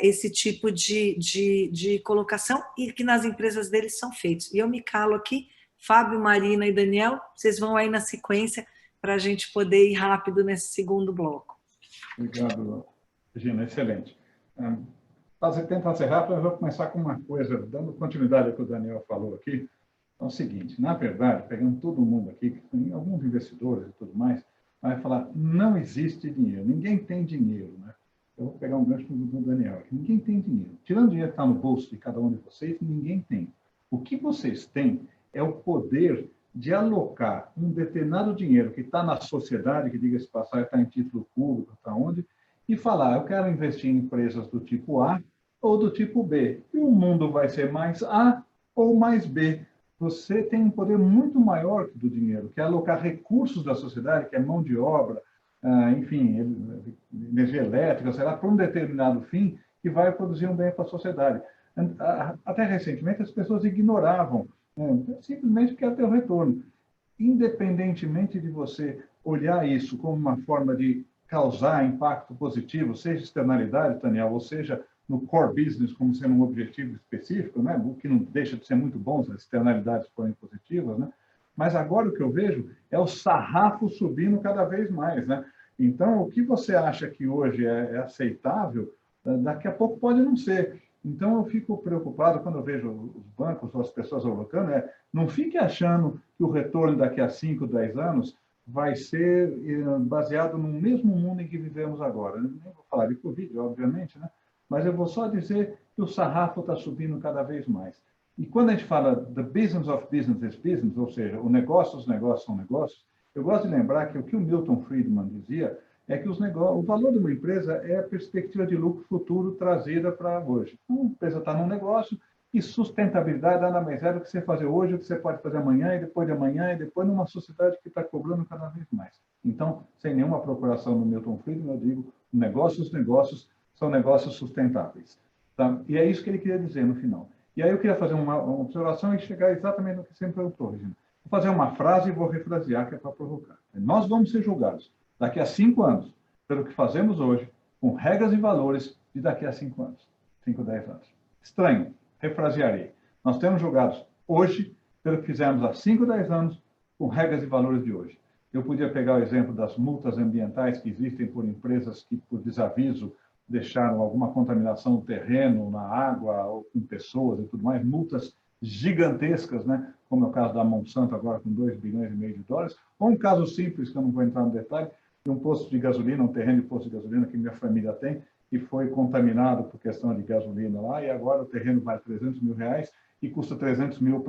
esse tipo de colocação e que nas empresas deles são feitos. E eu me calo aqui, Fábio, Marina e Daniel, vocês vão aí na sequência para a gente poder ir rápido nesse segundo bloco. Obrigado, Regina, excelente. Tentar ser rápido, eu vou começar com uma coisa, dando continuidade ao que o Daniel falou aqui. É o seguinte, na verdade, pegando todo mundo aqui, alguns investidores e tudo mais, vai falar, não existe dinheiro, ninguém tem dinheiro, né? Eu vou pegar um gancho do Daniel aqui. Ninguém tem dinheiro. Tirando o dinheiro que está no bolso de cada um de vocês, ninguém tem. O que vocês têm é o poder de alocar um determinado dinheiro que está na sociedade, que diga-se passar, está em título público, está onde, e falar, eu quero investir em empresas do tipo A ou do tipo B. E o mundo vai ser mais A ou mais B. Você tem um poder muito maior que do dinheiro, que é alocar recursos da sociedade, que é mão de obra, enfim, energia elétrica, será para um determinado fim que vai produzir um bem para a sociedade. Até recentemente, as pessoas ignoravam, simplesmente porque ia ter o retorno. Independentemente de você olhar isso como uma forma de causar impacto positivo, seja externalidade, Daniel, ou seja, no core business como sendo um objetivo específico, né? O que não deixa de ser muito bom, as externalidades forem positivas, né? Mas agora o que eu vejo é o sarrafo subindo cada vez mais, né? Então, o que você acha que hoje é aceitável, daqui a pouco pode não ser. Então, eu fico preocupado quando eu vejo os bancos ou as pessoas alocando, não fique achando que o retorno daqui a 5, 10 anos vai ser baseado no mesmo mundo em que vivemos agora. Eu nem vou falar de Covid, obviamente, né? Mas eu vou só dizer que o sarrafo está subindo cada vez mais. E quando a gente fala the business of business is business, ou seja, os negócios são negócios, eu gosto de lembrar que o que o Milton Friedman dizia é que o valor de uma empresa é a perspectiva de lucro futuro trazida para hoje. Então, a empresa está num negócio e sustentabilidade nada mais é do que você fazer hoje, o que você pode fazer amanhã e depois numa sociedade que está cobrando cada vez mais. Então, sem nenhuma procuração do Milton Friedman, eu digo, negócios são negócios sustentáveis. Tá? E é isso que ele queria dizer no final. E aí eu queria fazer uma observação e chegar exatamente no que você me perguntou, Regina. Vou fazer uma frase e vou refrasear, que é para provocar. Nós vamos ser julgados daqui a 5 anos pelo que fazemos hoje, com regras e valores de daqui a 5 anos, 5, 10 anos. Estranho, refrasearei. Nós temos julgados hoje pelo que fizemos há 5, 10 anos, com regras e valores de hoje. Eu podia pegar o exemplo das multas ambientais que existem por empresas que, por desaviso, deixaram alguma contaminação no terreno, na água, ou com pessoas e tudo mais, multas gigantescas, né? Como é o caso da Monsanto agora com 2,5 bilhões de dólares, ou um caso simples, que eu não vou entrar no detalhe, de um posto de gasolina, um terreno de posto de gasolina que minha família tem, que foi contaminado por questão de gasolina lá, e agora o terreno vale R$300 mil e custa 300 mil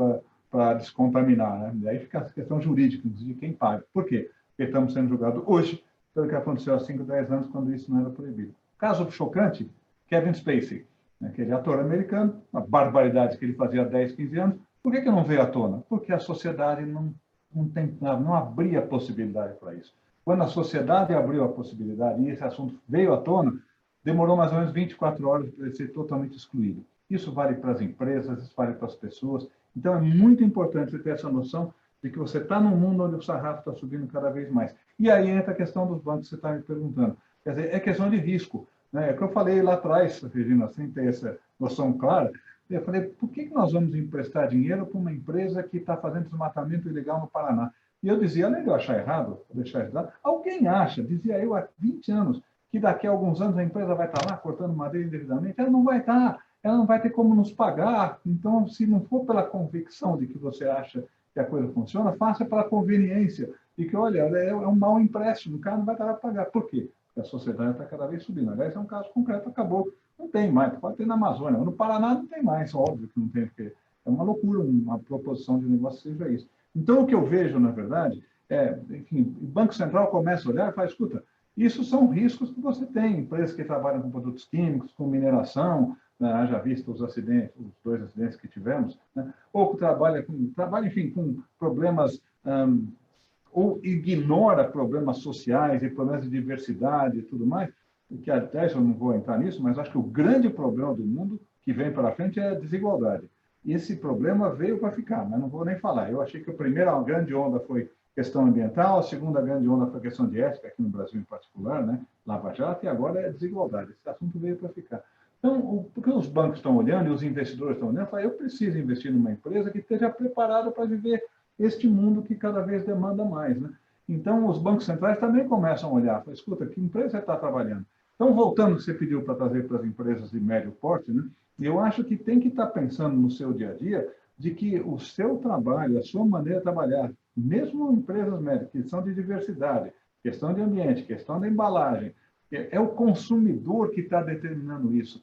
para descontaminar, né? E aí fica a questão jurídica de quem paga. Por quê? Porque estamos sendo julgados hoje pelo que aconteceu há 5, 10 anos, quando isso não era proibido. Caso chocante, Kevin Spacey, aquele ator americano, uma barbaridade que ele fazia há 10, 15 anos. Por que não veio à tona? Porque a sociedade não abria possibilidade para isso. Quando a sociedade abriu a possibilidade e esse assunto veio à tona, demorou mais ou menos 24 horas para ele ser totalmente excluído. Isso vale para as empresas, isso vale para as pessoas. Então, é muito importante você ter essa noção de que você está num mundo onde o sarrafo está subindo cada vez mais. E aí entra a questão dos bancos que você está me perguntando. Quer dizer, é questão de risco, né? É o que eu falei lá atrás, Regina, sem ter essa noção clara. Eu falei, por que nós vamos emprestar dinheiro para uma empresa que está fazendo desmatamento ilegal no Paraná? E eu dizia, além de eu achar errado, deixar isso lá, alguém acha, dizia eu há 20 anos, que daqui a alguns anos a empresa vai estar lá cortando madeira indevidamente? Ela não vai estar, ela não vai ter como nos pagar. Então, se não for pela convicção de que você acha que a coisa funciona, faça pela conveniência. E que, olha, é um mau empréstimo, o cara não vai estar para pagar. Por quê? Porque a sociedade está cada vez subindo. Aliás, é um caso concreto, acabou. Não tem mais, pode ter na Amazônia. No Paraná não tem mais, óbvio que não tem, porque é uma loucura uma proposição de negócio seja isso. Então, o que eu vejo, na verdade, enfim, o Banco Central começa a olhar e fala, escuta, isso são riscos que você tem. Empresas que trabalham com produtos químicos, com mineração, né, haja visto os acidentes, os 2 acidentes que tivemos, né, ou que trabalha, enfim, com problemas, ou ignora problemas sociais e problemas de diversidade e tudo mais, que até eu não vou entrar nisso, mas acho que o grande problema do mundo que vem para frente é a desigualdade. E esse problema veio para ficar, mas não vou nem falar. Eu achei que a primeira grande onda foi questão ambiental, a segunda grande onda foi questão de ética, aqui no Brasil em particular, né? Lava Jato, e agora é desigualdade. Esse assunto veio para ficar. Então, porque os bancos estão olhando e os investidores estão olhando, eu preciso investir numa empresa que esteja preparada para viver este mundo que cada vez demanda mais, né? Então, os bancos centrais também começam a olhar, falam, escuta, que empresa você está trabalhando? Então, voltando ao que você pediu para trazer para as empresas de médio porte, né? Eu acho que tem que estar pensando no seu dia a dia de que o seu trabalho, a sua maneira de trabalhar, mesmo empresas médias, que são de diversidade, questão de ambiente, questão da embalagem, é o consumidor que está determinando isso.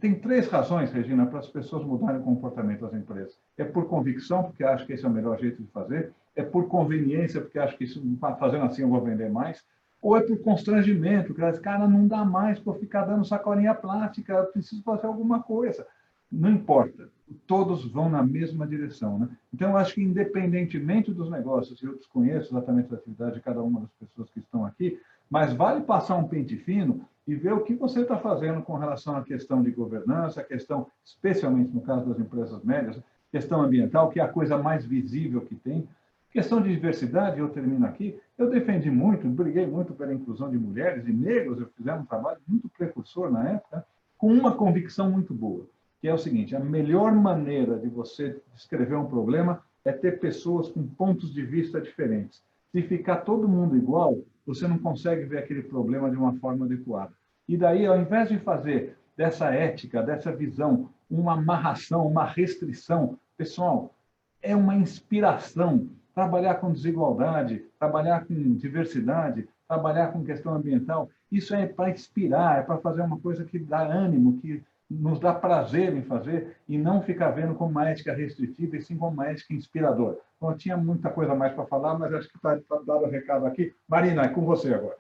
Tem 3 razões, Regina, para as pessoas mudarem o comportamento das empresas. É por convicção, porque acham que esse é o melhor jeito de fazer, é por conveniência, porque acham que isso, fazendo assim eu vou vender mais, ou é por constrangimento, que elas, cara, não dá mais para ficar dando sacolinha plástica, eu preciso fazer alguma coisa. Não importa, todos vão na mesma direção, né? Então, eu acho que, independentemente dos negócios, eu desconheço exatamente a atividade de cada uma das pessoas que estão aqui, mas vale passar um pente fino e ver o que você está fazendo com relação à questão de governança, a questão, especialmente no caso das empresas médias, questão ambiental, que é a coisa mais visível que tem. Questão de diversidade, eu termino aqui, eu defendi muito, briguei muito pela inclusão de mulheres e negros, eu fiz um trabalho muito precursor na época, com uma convicção muito boa, que é o seguinte, a melhor maneira de você descrever um problema é ter pessoas com pontos de vista diferentes. Se ficar todo mundo igual, você não consegue ver aquele problema de uma forma adequada. E daí, ao invés de fazer dessa ética, dessa visão, uma amarração, uma restrição, pessoal, é uma inspiração. Trabalhar com desigualdade, trabalhar com diversidade, trabalhar com questão ambiental, isso é para inspirar, é para fazer uma coisa que dá ânimo, que nos dá prazer em fazer e não ficar vendo como uma ética restritiva e sim como uma ética inspiradora. Então, eu tinha muita coisa mais para falar, mas acho que está dado o recado aqui. Marina, é com você agora.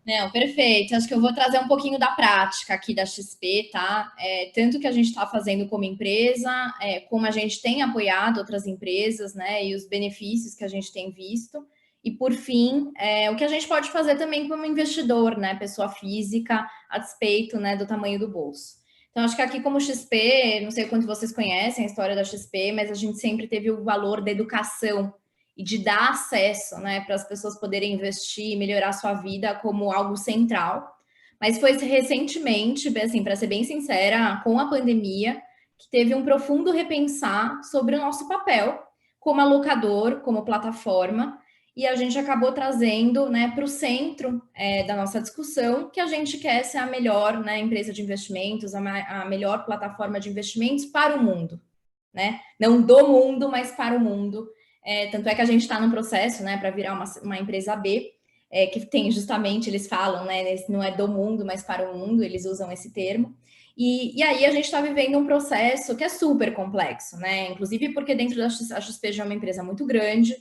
Não, perfeito. Acho que eu vou trazer um pouquinho da prática aqui da XP, tá? Tanto que a gente está fazendo como empresa, como a gente tem apoiado outras empresas, né? E os benefícios que a gente tem visto. E, por fim, o que a gente pode fazer também como investidor, né? Pessoa física, a despeito, né, do tamanho do bolso. Então, acho que aqui como XP, não sei quanto vocês conhecem a história da XP, mas a gente sempre teve o valor da educação e de dar acesso, né, para as pessoas poderem investir e melhorar a sua vida como algo central. Mas foi recentemente, assim, para ser bem sincera, com a pandemia, que teve um profundo repensar sobre o nosso papel como alocador, como plataforma, e a gente acabou trazendo, né, para o centro da nossa discussão que a gente quer ser a melhor, né, empresa de investimentos, a melhor plataforma de investimentos para o mundo, né? Não do mundo, mas para o mundo. Tanto é que a gente está num processo, né, para virar uma empresa B, que tem justamente, eles falam, né, não é do mundo, mas para o mundo, eles usam esse termo. E aí a gente está vivendo um processo que é super complexo, né? Inclusive porque dentro da XP já é uma empresa muito grande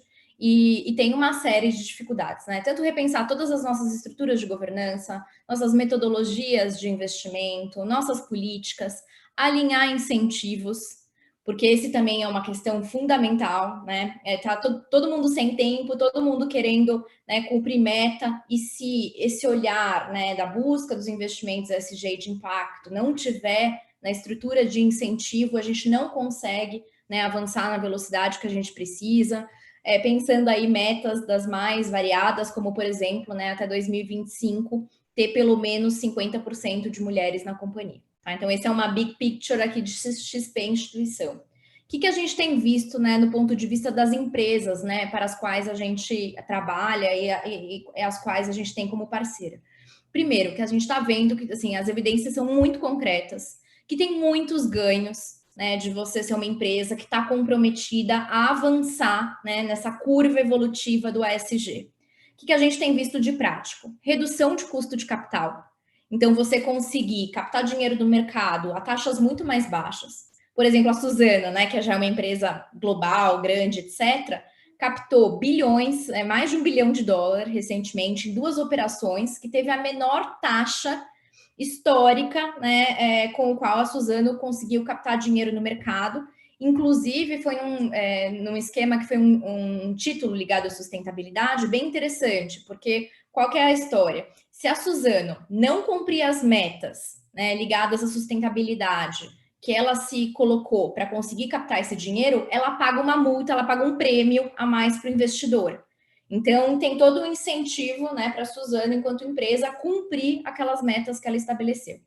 e tem uma série de dificuldades, né? Tanto repensar todas as nossas estruturas de governança, nossas metodologias de investimento, nossas políticas, alinhar incentivos, porque esse também é uma questão fundamental, né? Tá todo mundo sem tempo, todo mundo querendo, né, cumprir meta, e se esse olhar, né, da busca dos investimentos ESG de impacto não tiver na estrutura de incentivo, a gente não consegue, né, avançar na velocidade que a gente precisa. Pensando aí metas das mais variadas, como por exemplo, né, até 2025, ter pelo menos 50% de mulheres na companhia. Tá? Então, esse é uma big picture aqui de XP instituição. O que a gente tem visto, né, no ponto de vista das empresas, né, para as quais a gente trabalha e as quais a gente tem como parceira? Primeiro, que a gente está vendo que, assim, as evidências são muito concretas, que tem muitos ganhos, né, de você ser uma empresa que está comprometida a avançar, né, nessa curva evolutiva do ESG. O que a gente tem visto de prático? Redução de custo de capital. Então, você conseguir captar dinheiro do mercado a taxas muito mais baixas. Por exemplo, a Suzano, né, que já é uma empresa global, grande, etc., captou bilhões, mais de $1 bilhão recentemente, em 2 operações, que teve a menor taxa histórica, né, com o qual a Suzano conseguiu captar dinheiro no mercado. Inclusive, foi num esquema que foi um título ligado à sustentabilidade bem interessante, porque qual que é a história? Se a Suzano não cumprir as metas, né, ligadas à sustentabilidade que ela se colocou para conseguir captar esse dinheiro, ela paga uma multa, ela paga um prêmio a mais para o investidor. Então, tem todo um incentivo, né, para a Suzano, enquanto empresa, cumprir aquelas metas que ela estabeleceu.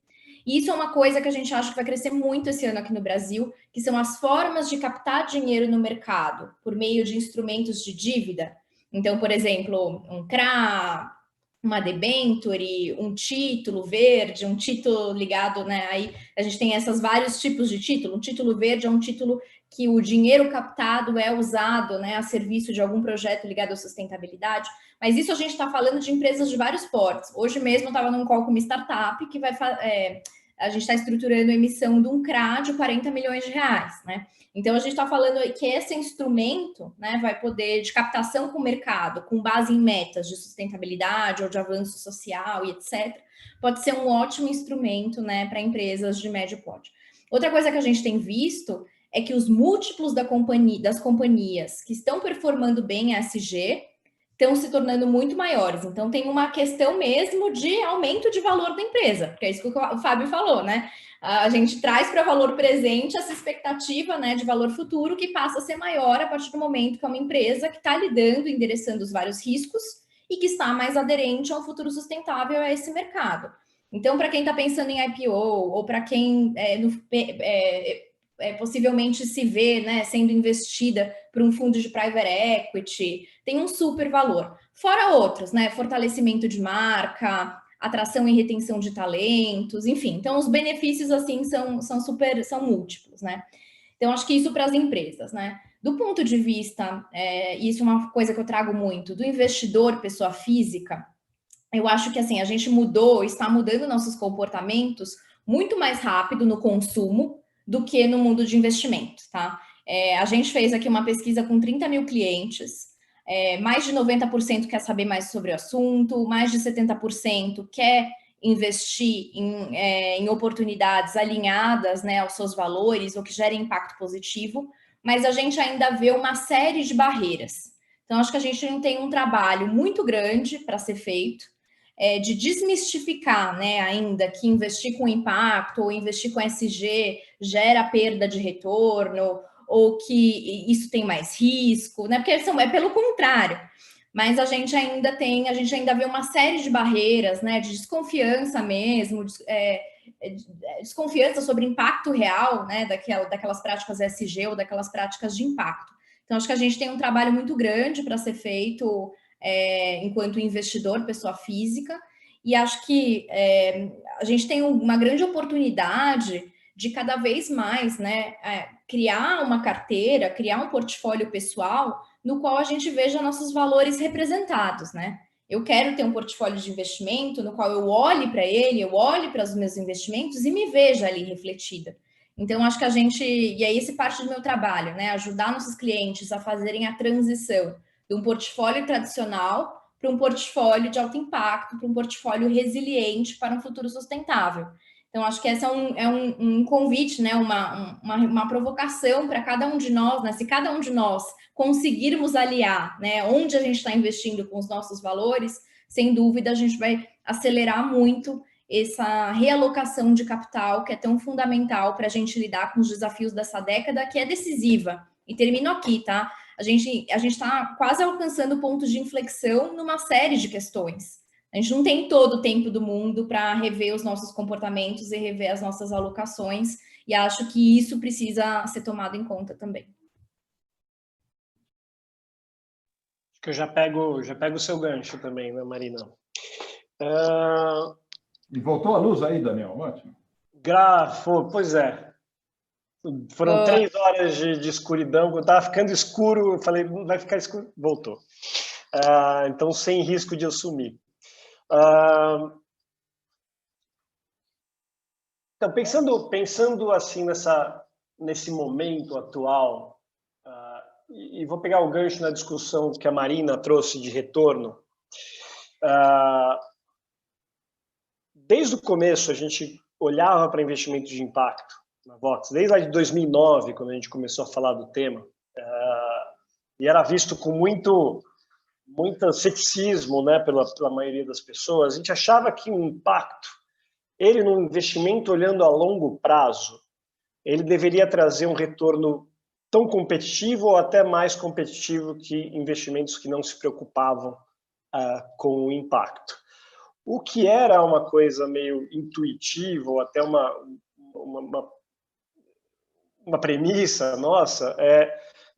E isso é uma coisa que a gente acha que vai crescer muito esse ano aqui no Brasil, que são as formas de captar dinheiro no mercado por meio de instrumentos de dívida. Então, por exemplo, um CRA, uma debenture, um título verde, um título ligado, né? Aí a gente tem esses vários tipos de título. Um título verde é um título que o dinheiro captado é usado, né, a serviço de algum projeto ligado à sustentabilidade. Mas isso a gente está falando de empresas de vários portes. Hoje mesmo eu estava num call com uma startup que a gente está estruturando a emissão de um CRA de 40 milhões de reais, né? Então, a gente está falando que esse instrumento, né, vai poder, de captação com o mercado, com base em metas de sustentabilidade ou de avanço social e etc., pode ser um ótimo instrumento, né, para empresas de médio porte. Outra coisa que a gente tem visto é que os múltiplos das companhias que estão performando bem ESG estão se tornando muito maiores. Então, tem uma questão mesmo de aumento de valor da empresa, porque é isso que o Fábio falou, né? A gente traz para valor presente essa expectativa, né, de valor futuro que passa a ser maior a partir do momento que é uma empresa que está lidando, endereçando os vários riscos e que está mais aderente a um futuro sustentável a esse mercado. Então, para quem está pensando em IPO ou para quem possivelmente se vê, né, sendo investida por um fundo de private equity, tem um super valor. Fora outros, né, fortalecimento de marca, atração e retenção de talentos, enfim. Então, os benefícios, assim, são múltiplos, né? Então, acho que isso para as empresas, né? Do ponto de vista, isso é uma coisa que eu trago muito, do investidor, pessoa física, eu acho que, assim, a gente está mudando nossos comportamentos muito mais rápido no consumo do que no mundo de investimento, tá? A gente fez aqui uma pesquisa com 30 mil clientes, mais de 90% quer saber mais sobre o assunto, mais de 70% quer investir em oportunidades alinhadas, né, aos seus valores ou que gerem impacto positivo, mas a gente ainda vê uma série de barreiras. Então, acho que a gente tem um trabalho muito grande para ser feito, de desmistificar, né, ainda que investir com impacto ou investir com ESG gera perda de retorno, ou que isso tem mais risco, né? Porque é pelo contrário. Mas a gente ainda vê uma série de barreiras, né? De desconfiança mesmo, desconfiança sobre impacto real, né? Daquelas práticas ESG ou daquelas práticas de impacto. Então, acho que a gente tem um trabalho muito grande para ser feito enquanto investidor, pessoa física, e acho que a gente tem uma grande oportunidade de cada vez mais, né, criar uma carteira, criar um portfólio pessoal no qual a gente veja nossos valores representados, né? Eu quero ter um portfólio de investimento no qual eu olhe para ele, eu olhe para os meus investimentos e me veja ali refletida. Então, acho que e aí esse parte do meu trabalho, né, ajudar nossos clientes a fazerem a transição de um portfólio tradicional para um portfólio de alto impacto, para um portfólio resiliente para um futuro sustentável. Então, acho que esse é um convite, né? uma provocação para cada um de nós, né? Se cada um de nós conseguirmos aliar, né, onde a gente está investindo com os nossos valores, sem dúvida a gente vai acelerar muito essa realocação de capital que é tão fundamental para a gente lidar com os desafios dessa década, que é decisiva. E termino aqui, tá? A gente está quase alcançando pontos de inflexão numa série de questões. A gente não tem todo o tempo do mundo para rever os nossos comportamentos e rever as nossas alocações, e acho que isso precisa ser tomado em conta também. Acho que eu já pego o seu gancho também, né, Marina? E voltou a luz aí, Daniel, ótimo. Pois é. Foram 3 horas de escuridão, quando estava ficando escuro, eu falei, vai ficar escuro, voltou. Então, sem risco de eu sumir. Então, pensando assim nesse momento atual, e vou pegar o gancho na discussão que a Marina trouxe de retorno. Desde o começo, a gente olhava para investimento de impacto na Vox, desde lá de 2009, quando a gente começou a falar do tema, e era visto com muito ceticismo, né, pela maioria das pessoas. A gente achava que o impacto, ele no investimento olhando a longo prazo, ele deveria trazer um retorno tão competitivo ou até mais competitivo que investimentos que não se preocupavam com o impacto. O que era uma coisa meio intuitiva ou até uma premissa nossa,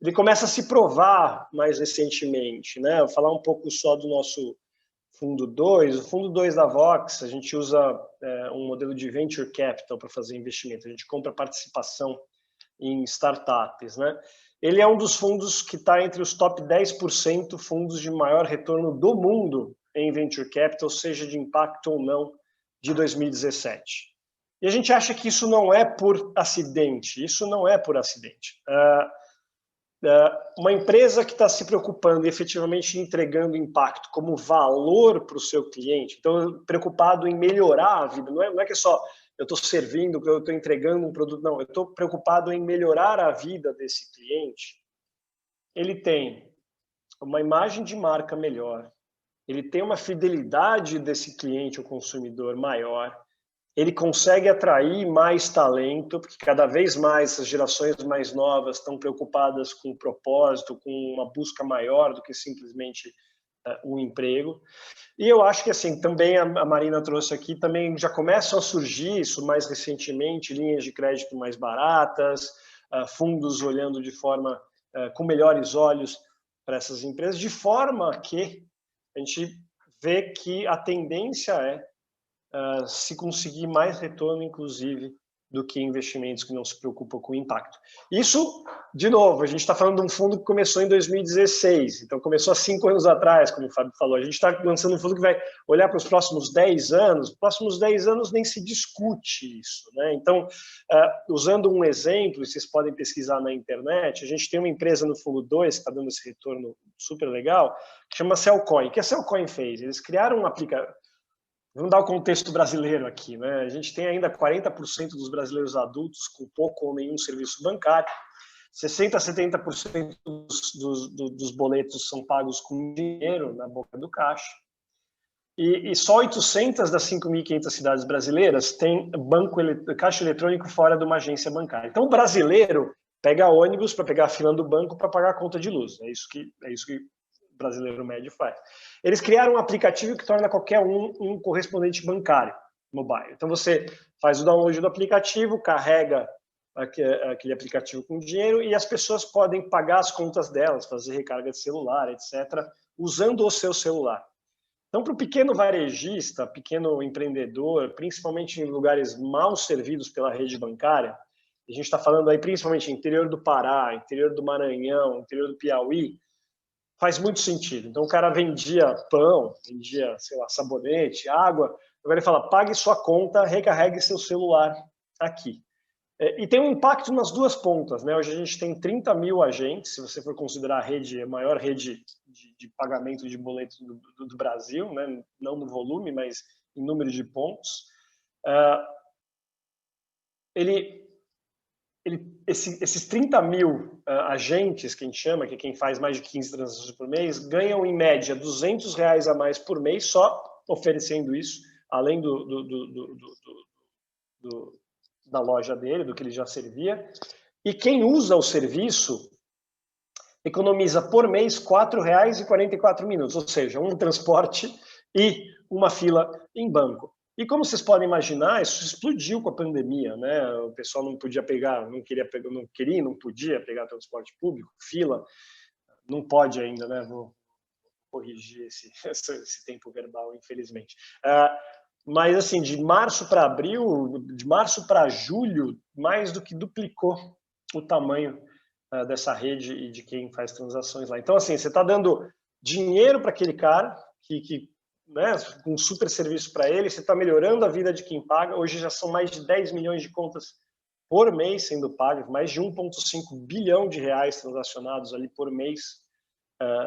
ele começa a se provar mais recentemente, né? Vou falar um pouco só do nosso Fundo 2. O Fundo 2 da Vox, a gente usa um modelo de Venture Capital para fazer investimento. A gente compra participação em startups, né? Ele é um dos fundos que está entre os top 10% fundos de maior retorno do mundo em Venture Capital, seja de impacto ou não, de 2017. E a gente acha que isso não é por acidente. Isso não é por acidente. Uma empresa que está se preocupando e efetivamente entregando impacto como valor para o seu cliente, então preocupado em melhorar a vida, não é que é só eu estou servindo, eu estou entregando um produto, não, eu estou preocupado em melhorar a vida desse cliente. Ele tem uma imagem de marca melhor, ele tem uma fidelidade desse cliente, o consumidor, maior, ele consegue atrair mais talento, porque cada vez mais as gerações mais novas estão preocupadas com o propósito, com uma busca maior do que simplesmente um emprego. E eu acho que, assim, também a Marina trouxe aqui, também já começam a surgir isso mais recentemente, linhas de crédito mais baratas, fundos olhando de forma, com melhores olhos para essas empresas, de forma que a gente vê que a tendência é se conseguir mais retorno, inclusive, do que investimentos que não se preocupam com o impacto. Isso, de novo, a gente está falando de um fundo que começou em 2016, então começou há 5 anos atrás, como o Fábio falou. A gente está lançando um fundo que vai olhar para os próximos 10 anos, os próximos 10 anos nem se discute isso, né? Então, usando um exemplo, vocês podem pesquisar na internet, a gente tem uma empresa no Fundo 2 que está dando esse retorno super legal, que chama Cellcoin. O que a Cellcoin fez? Eles criaram um aplicativo. Vamos dar o contexto brasileiro aqui, né? A gente tem ainda 40% dos brasileiros adultos com pouco ou nenhum serviço bancário, 60% a 70% dos boletos são pagos com dinheiro na boca do caixa, e só 800 das 5.500 cidades brasileiras têm caixa eletrônico fora de uma agência bancária. Então, o brasileiro pega ônibus para pegar a fila do banco para pagar a conta de luz. É isso que brasileiro médio faz. Eles criaram um aplicativo que torna qualquer um correspondente bancário mobile. Então você faz o download do aplicativo, carrega aquele aplicativo com dinheiro e as pessoas podem pagar as contas delas, fazer recarga de celular, etc., usando o seu celular. Então, para o pequeno varejista, pequeno empreendedor, principalmente em lugares mal servidos pela rede bancária, a gente está falando aí principalmente interior do Pará, interior do Maranhão, interior do Piauí, faz muito sentido. Então, o cara vendia pão, vendia, sei lá, sabonete, água. Agora ele fala, pague sua conta, recarregue seu celular aqui. E tem um impacto nas duas pontas, né? Hoje a gente tem 30 mil agentes, se você for considerar a maior rede de pagamento de boletos do Brasil, né? Não no volume, mas em número de pontos. esses 30 mil agentes, que a gente chama, que é quem faz mais de 15 transações por mês, ganham em média R$200 a mais por mês só oferecendo isso, além da loja dele, do que ele já servia. E quem usa o serviço economiza por mês R$4,44, ou seja, um transporte e uma fila em banco. E como vocês podem imaginar, isso explodiu com a pandemia, né? O pessoal não podia pegar, não podia pegar transporte público, fila, não pode ainda, né? Vou corrigir esse tempo verbal, infelizmente. Mas, assim, de março para abril, de março para julho, mais do que duplicou o tamanho dessa rede e de quem faz transações lá. Então, assim, você está dando dinheiro para aquele cara, né, com um super serviço para ele, você está melhorando a vida de quem paga. Hoje já são mais de 10 milhões de contas por mês sendo pagas, mais de 1,5 bilhão de reais transacionados ali por mês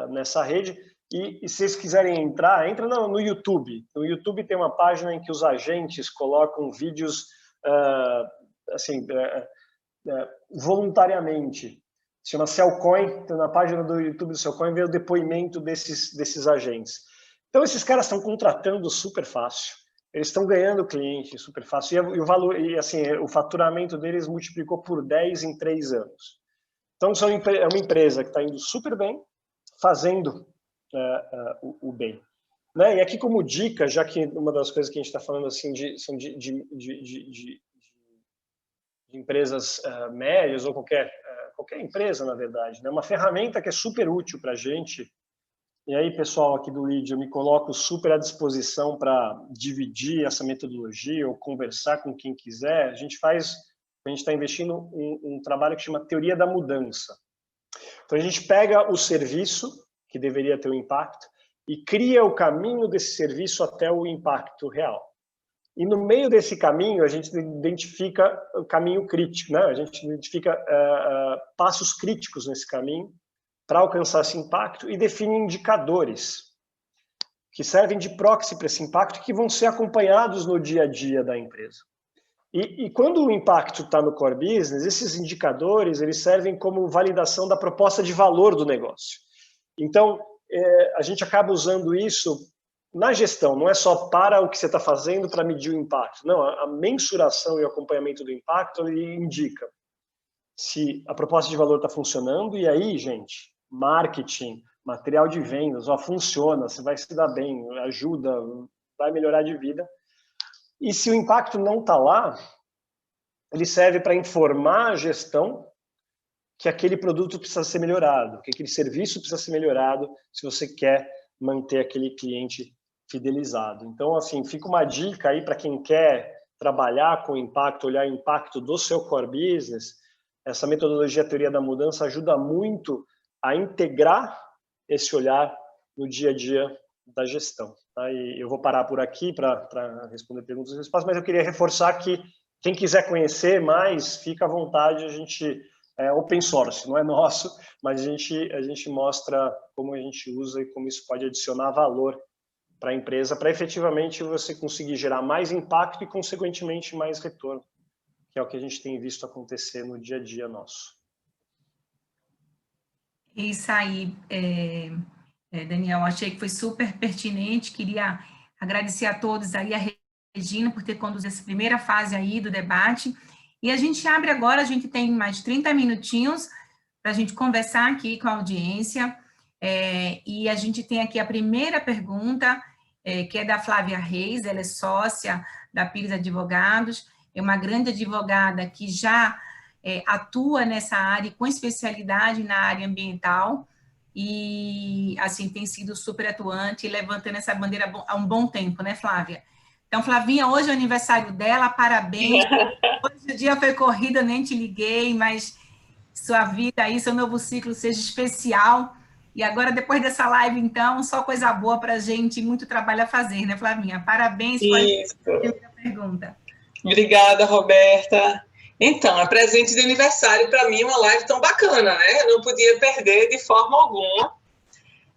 nessa rede. E se vocês quiserem entra no YouTube. No YouTube tem uma página em que os agentes colocam vídeos voluntariamente. Se chama Cellcoin, então na página do YouTube do Cellcoin vê o depoimento desses agentes. Então esses caras estão contratando super fácil, eles estão ganhando cliente super fácil e o valor, e assim, o faturamento deles multiplicou por 10 em 3 anos. Então é uma empresa que está indo super bem, fazendo o bem, né? E aqui como dica, já que uma das coisas que a gente está falando assim são de empresas médias ou qualquer empresa, na verdade, né? Uma ferramenta que é super útil para a gente. E aí, pessoal aqui do Lead, eu me coloco super à disposição para dividir essa metodologia ou conversar com quem quiser. A gente está investindo um trabalho que chama Teoria da Mudança. Então, a gente pega o serviço, que deveria ter um impacto, e cria o caminho desse serviço até o impacto real. E no meio desse caminho, a gente identifica o caminho crítico, né? A gente identifica passos críticos nesse caminho para alcançar esse impacto e define indicadores que servem de proxy para esse impacto e que vão ser acompanhados no dia a dia da empresa. E quando o impacto está no core business, esses indicadores eles servem como validação da proposta de valor do negócio. Então, a gente acaba usando isso na gestão, não é só para o que você está fazendo para medir o impacto. Não, a mensuração e o acompanhamento do impacto ele indica se a proposta de valor está funcionando, e aí, gente, marketing, material de vendas, funciona, você vai se dar bem, ajuda, vai melhorar de vida. E se o impacto não está lá, ele serve para informar a gestão que aquele produto precisa ser melhorado, que aquele serviço precisa ser melhorado se você quer manter aquele cliente fidelizado. Então, assim, fica uma dica aí para quem quer trabalhar com impacto, olhar o impacto do seu core business. Essa metodologia Teoria da Mudança ajuda muito a integrar esse olhar no dia a dia da gestão. Tá? E eu vou parar por aqui para responder perguntas e respostas, mas eu queria reforçar que quem quiser conhecer mais, fica à vontade, a gente open source, não é nosso, mas a gente mostra como a gente usa e como isso pode adicionar valor para a empresa, para efetivamente você conseguir gerar mais impacto e, consequentemente, mais retorno, que é o que a gente tem visto acontecer no dia a dia nosso. Isso aí, Daniel, achei que foi super pertinente, queria agradecer a todos aí, a Regina, por ter conduzido essa primeira fase aí do debate, e a gente abre agora, a gente tem mais 30 minutinhos para a gente conversar aqui com a audiência, e a gente tem aqui a primeira pergunta, que é da Flávia Reis, ela é sócia da Pires Advogados, é uma grande advogada que já atua nessa área, com especialidade na área ambiental, e, assim, tem sido super atuante, levantando essa bandeira há um bom tempo, né, Flávia? Então, Flavinha, hoje é o aniversário dela, parabéns. Hoje o dia foi corrida, nem te liguei, mas sua vida aí, seu novo ciclo seja especial. E agora, depois dessa live, então, só coisa boa para a gente, muito trabalho a fazer, né, Flavinha? Parabéns por essa primeira pergunta. Obrigada, Roberta. Então, é presente de aniversário para mim, uma live tão bacana, né? Eu não podia perder de forma alguma.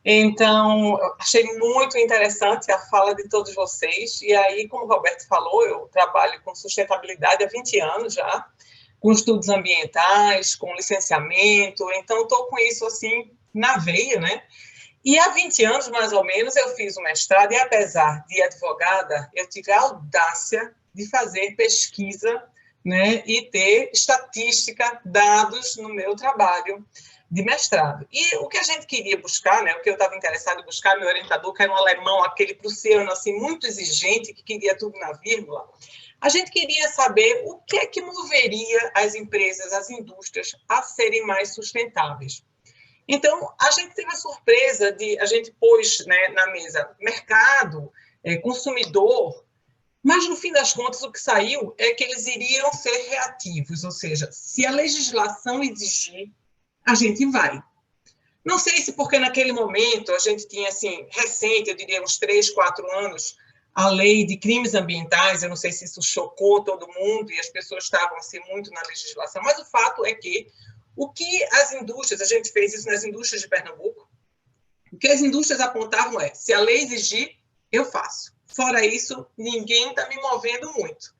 Então, eu achei muito interessante a fala de todos vocês. E aí, como o Roberto falou, eu trabalho com sustentabilidade há 20 anos já, com estudos ambientais, com licenciamento. Então, estou com isso assim na veia, né? E há 20 anos, mais ou menos, eu fiz o mestrado e, apesar de advogada, eu tive a audácia de fazer pesquisa, né, e ter estatística, dados no meu trabalho de mestrado. E o que a gente queria buscar, né, o que eu estava interessado em buscar, meu orientador, que era um alemão, aquele prussiano, assim, muito exigente, que queria tudo na vírgula, a gente queria saber o que é que moveria as empresas, as indústrias, a serem mais sustentáveis. Então, a gente teve a surpresa de, a gente pôs, né, na mesa mercado, consumidor, mas, no fim das contas, o que saiu é que eles iriam ser reativos, ou seja, se a legislação exigir, a gente vai. Não sei se porque naquele momento a gente tinha, assim, recente, eu diria uns 3, 4 anos, a lei de crimes ambientais, eu não sei se isso chocou todo mundo e as pessoas estavam, assim, muito na legislação, mas o fato é que o que as indústrias, a gente fez isso nas indústrias de Pernambuco, o que as indústrias apontavam é, se a lei exigir, eu faço. Fora isso, ninguém está me movendo muito.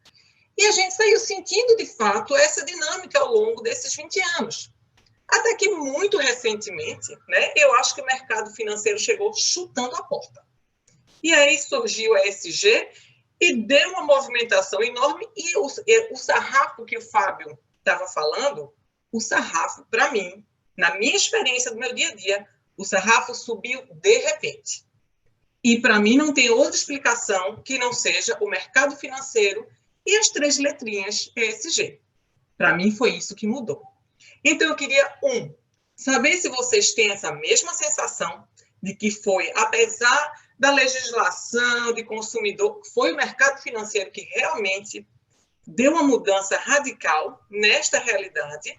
E a gente saiu sentindo, de fato, essa dinâmica ao longo desses 20 anos. Até que, muito recentemente, né, eu acho que o mercado financeiro chegou chutando a porta. E aí surgiu a ESG e deu uma movimentação enorme. E o sarrafo que o Fábio estava falando, o sarrafo, para mim, na minha experiência do meu dia a dia, o sarrafo subiu de repente. E, para mim, não tem outra explicação que não seja o mercado financeiro e as 3 letrinhas ESG. Para mim, foi isso que mudou. Então, eu queria, saber se vocês têm essa mesma sensação de que foi, apesar da legislação de consumidor, foi o mercado financeiro que realmente deu uma mudança radical nesta realidade.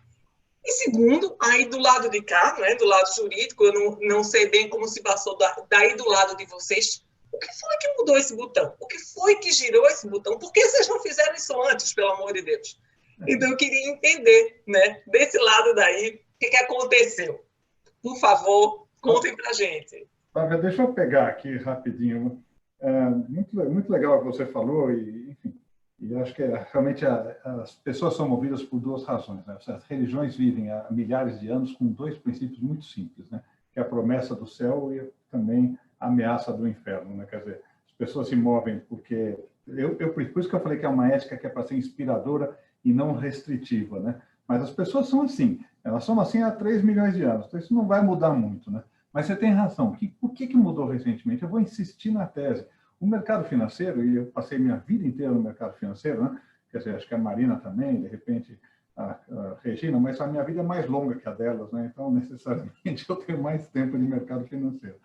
E segundo, aí do lado de cá, né, do lado jurídico, eu não sei bem como se passou daí do lado de vocês, o que foi que mudou esse botão? O que foi que girou esse botão? Por que vocês não fizeram isso antes, pelo amor de Deus? Então, eu queria entender, né, desse lado daí, o que aconteceu. Por favor, contem para a gente. Flávia, deixa eu pegar aqui rapidinho. Muito legal o que você falou, e, enfim, e acho que realmente as pessoas são movidas por 2 razões. Né? As religiões vivem há milhares de anos com 2 princípios muito simples, né? Que é a promessa do céu e também a ameaça do inferno. Né? Quer dizer, as pessoas se movem porque... por isso que eu falei que é uma ética que é para ser inspiradora e não restritiva. Né? Mas as pessoas são assim. Elas são assim há 3 milhões de anos. Então, isso não vai mudar muito. Né? Mas você tem razão. Por que mudou recentemente? Eu vou insistir na tese. O mercado financeiro, e eu passei minha vida inteira no mercado financeiro, né? Quer dizer, acho que a Marina também, de repente a Regina, mas a minha vida é mais longa que a delas, né? Então, necessariamente, eu tenho mais tempo de mercado financeiro.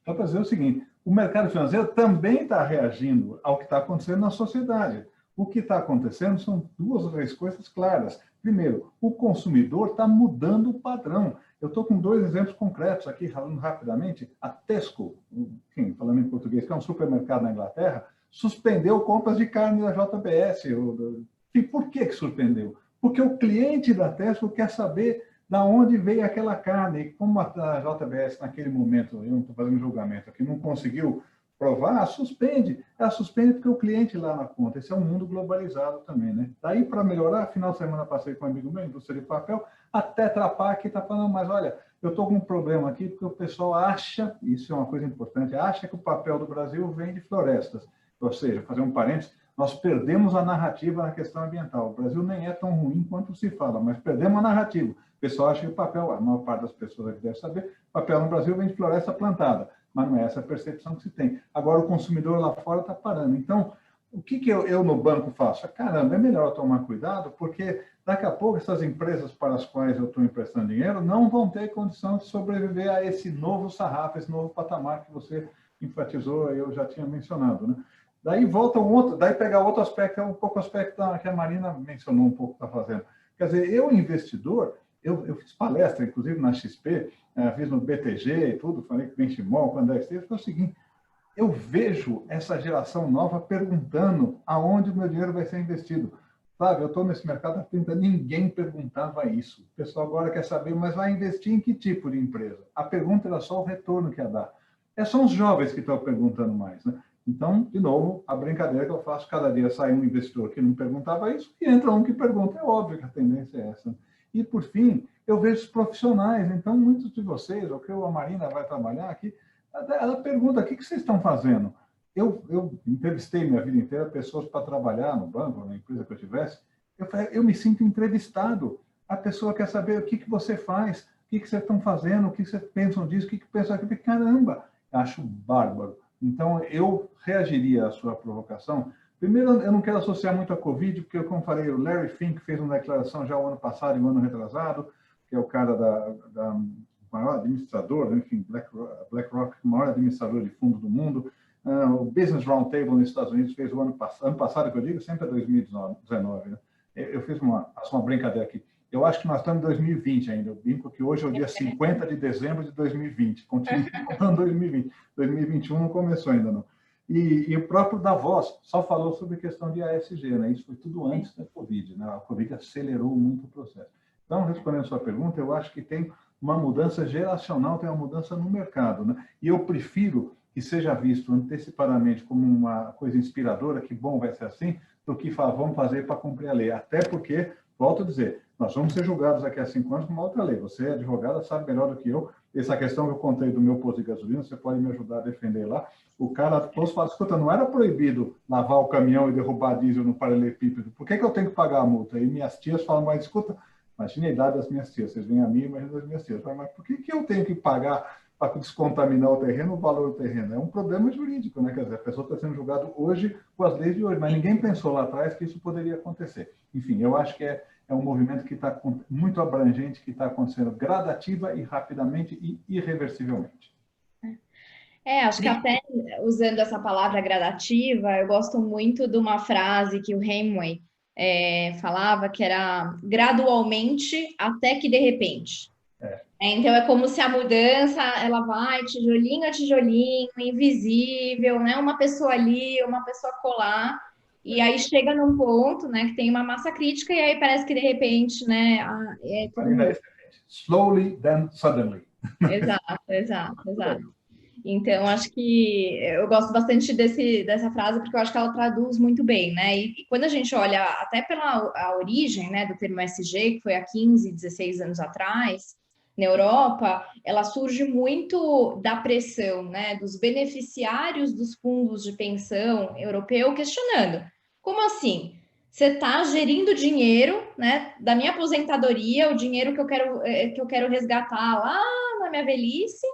Então, para dizer o seguinte, o mercado financeiro também está reagindo ao que está acontecendo na sociedade. O que está acontecendo são 2 coisas claras. Primeiro, o consumidor está mudando o padrão. Eu estou com 2 exemplos concretos aqui, falando rapidamente. A Tesco, enfim, falando em português, que é um supermercado na Inglaterra, suspendeu compras de carne da JBS. E por que suspendeu? Porque o cliente da Tesco quer saber de onde veio aquela carne. E como a JBS, naquele momento, eu não estou fazendo julgamento aqui, não conseguiu provar, suspende. Ela suspende porque o cliente lá na conta. Esse é um mundo globalizado também, né? Daí, para melhorar, final de semana passei com um amigo meu, indústria de papel, a Tetra Pak está falando, mas olha, eu estou com um problema aqui porque o pessoal acha, isso é uma coisa importante, acha que o papel do Brasil vem de florestas. Ou seja, fazer um parênteses, nós perdemos a narrativa na questão ambiental. O Brasil nem é tão ruim quanto se fala, mas perdemos a narrativa. O pessoal acha que o papel, a maior parte das pessoas aqui deve saber, o papel no Brasil vem de floresta plantada. Mas não é essa a percepção que se tem. Agora, o consumidor lá fora está parando. Então, o que eu no banco faço? Caramba, é melhor eu tomar cuidado, porque daqui a pouco essas empresas para as quais eu estou emprestando dinheiro não vão ter condição de sobreviver a esse novo sarrafo, esse novo patamar que você enfatizou, eu já tinha mencionado. Né? Daí volta daí pegar outro aspecto, é um pouco o aspecto que a Marina mencionou um pouco que está fazendo. Quer dizer, eu, investidor, eu fiz palestra, inclusive, na XP, fiz no BTG e tudo, falei com o Benchimol, quando é que foi o seguinte, eu vejo essa geração nova perguntando aonde o meu dinheiro vai ser investido. Flávio, eu estou nesse mercado há 30 anos, ninguém perguntava isso. O pessoal agora quer saber, mas vai investir em que tipo de empresa? A pergunta era só o retorno que ia dar. São os jovens que estão perguntando mais, né? Então, de novo, a brincadeira que eu faço, cada dia sai um investidor que não perguntava isso e entra um que pergunta. É óbvio que a tendência é essa. E, por fim, eu vejo os profissionais. Então, muitos de vocês, ou que a Marina vai trabalhar aqui, ela pergunta, o que vocês estão fazendo? Eu entrevistei minha vida inteira pessoas para trabalhar no banco, na empresa que eu tivesse. Eu me sinto entrevistado. A pessoa quer saber o que você faz, o que vocês estão fazendo, o que vocês pensam disso, o que pensam aqui. Caramba, acho bárbaro. Então, eu reagiria à sua provocação. Primeiro, eu não quero associar muito a Covid, porque, como falei, o Larry Fink fez uma declaração já o ano passado e o ano retrasado, que é o cara da maior administrador, enfim, BlackRock, o maior administrador de fundo do mundo. O Business Roundtable nos Estados Unidos fez o ano passado, que eu digo, sempre é 2019. Né? Eu fiz uma brincadeira aqui. Eu acho que nós estamos em 2020 ainda. Eu brinco que hoje é o dia 50 de dezembro de 2020. Continua falando 2020. 2021 não começou ainda, não. E o próprio Davos só falou sobre a questão de ASG, né? Isso foi tudo antes da Covid, né? A Covid acelerou muito o processo. Então, respondendo a sua pergunta, eu acho que tem uma mudança geracional, tem uma mudança no mercado, né? E eu prefiro que seja visto antecipadamente como uma coisa inspiradora, que bom vai ser assim, do que falar, vamos fazer para cumprir a lei. Até porque, volto a dizer, nós vamos ser julgados aqui a 5 anos com uma outra lei. Você, advogada, sabe melhor do que eu. Essa questão que eu contei do meu posto de gasolina, você pode me ajudar a defender lá. O cara, todos falam, escuta, não era proibido lavar o caminhão e derrubar diesel no paralelepípedo. Por que eu tenho que pagar a multa? E minhas tias falam, mas escuta, imagina a idade das minhas tias. Vocês vêm a mim, imagina as minhas tias. Mas por que eu tenho que pagar para descontaminar o terreno, o valor do terreno? É um problema jurídico, né? Quer dizer, a pessoa está sendo julgada hoje com as leis de hoje, mas ninguém pensou lá atrás que isso poderia acontecer. Enfim, eu acho que é um movimento que está muito abrangente, que está acontecendo gradativa e rapidamente e irreversivelmente. Acho que até usando essa palavra gradativa, eu gosto muito de uma frase que o Hemingway falava, que era gradualmente até que de repente. Então, é como se a mudança, ela vai tijolinho a tijolinho, invisível, né? Uma pessoa ali, uma pessoa colar, e aí chega num ponto, né, que tem uma massa crítica, e aí parece que de repente, né, Slowly, then suddenly. Exato. Então, acho que eu gosto bastante dessa frase, porque eu acho que ela traduz muito bem, né? E quando a gente olha até pela a origem, né, do termo ESG, que foi há 15, 16 anos atrás, na Europa, ela surge muito da pressão, né, dos beneficiários dos fundos de pensão europeu questionando, como assim? Você está gerindo dinheiro, né, da minha aposentadoria, o dinheiro que eu quero resgatar lá na minha velhice,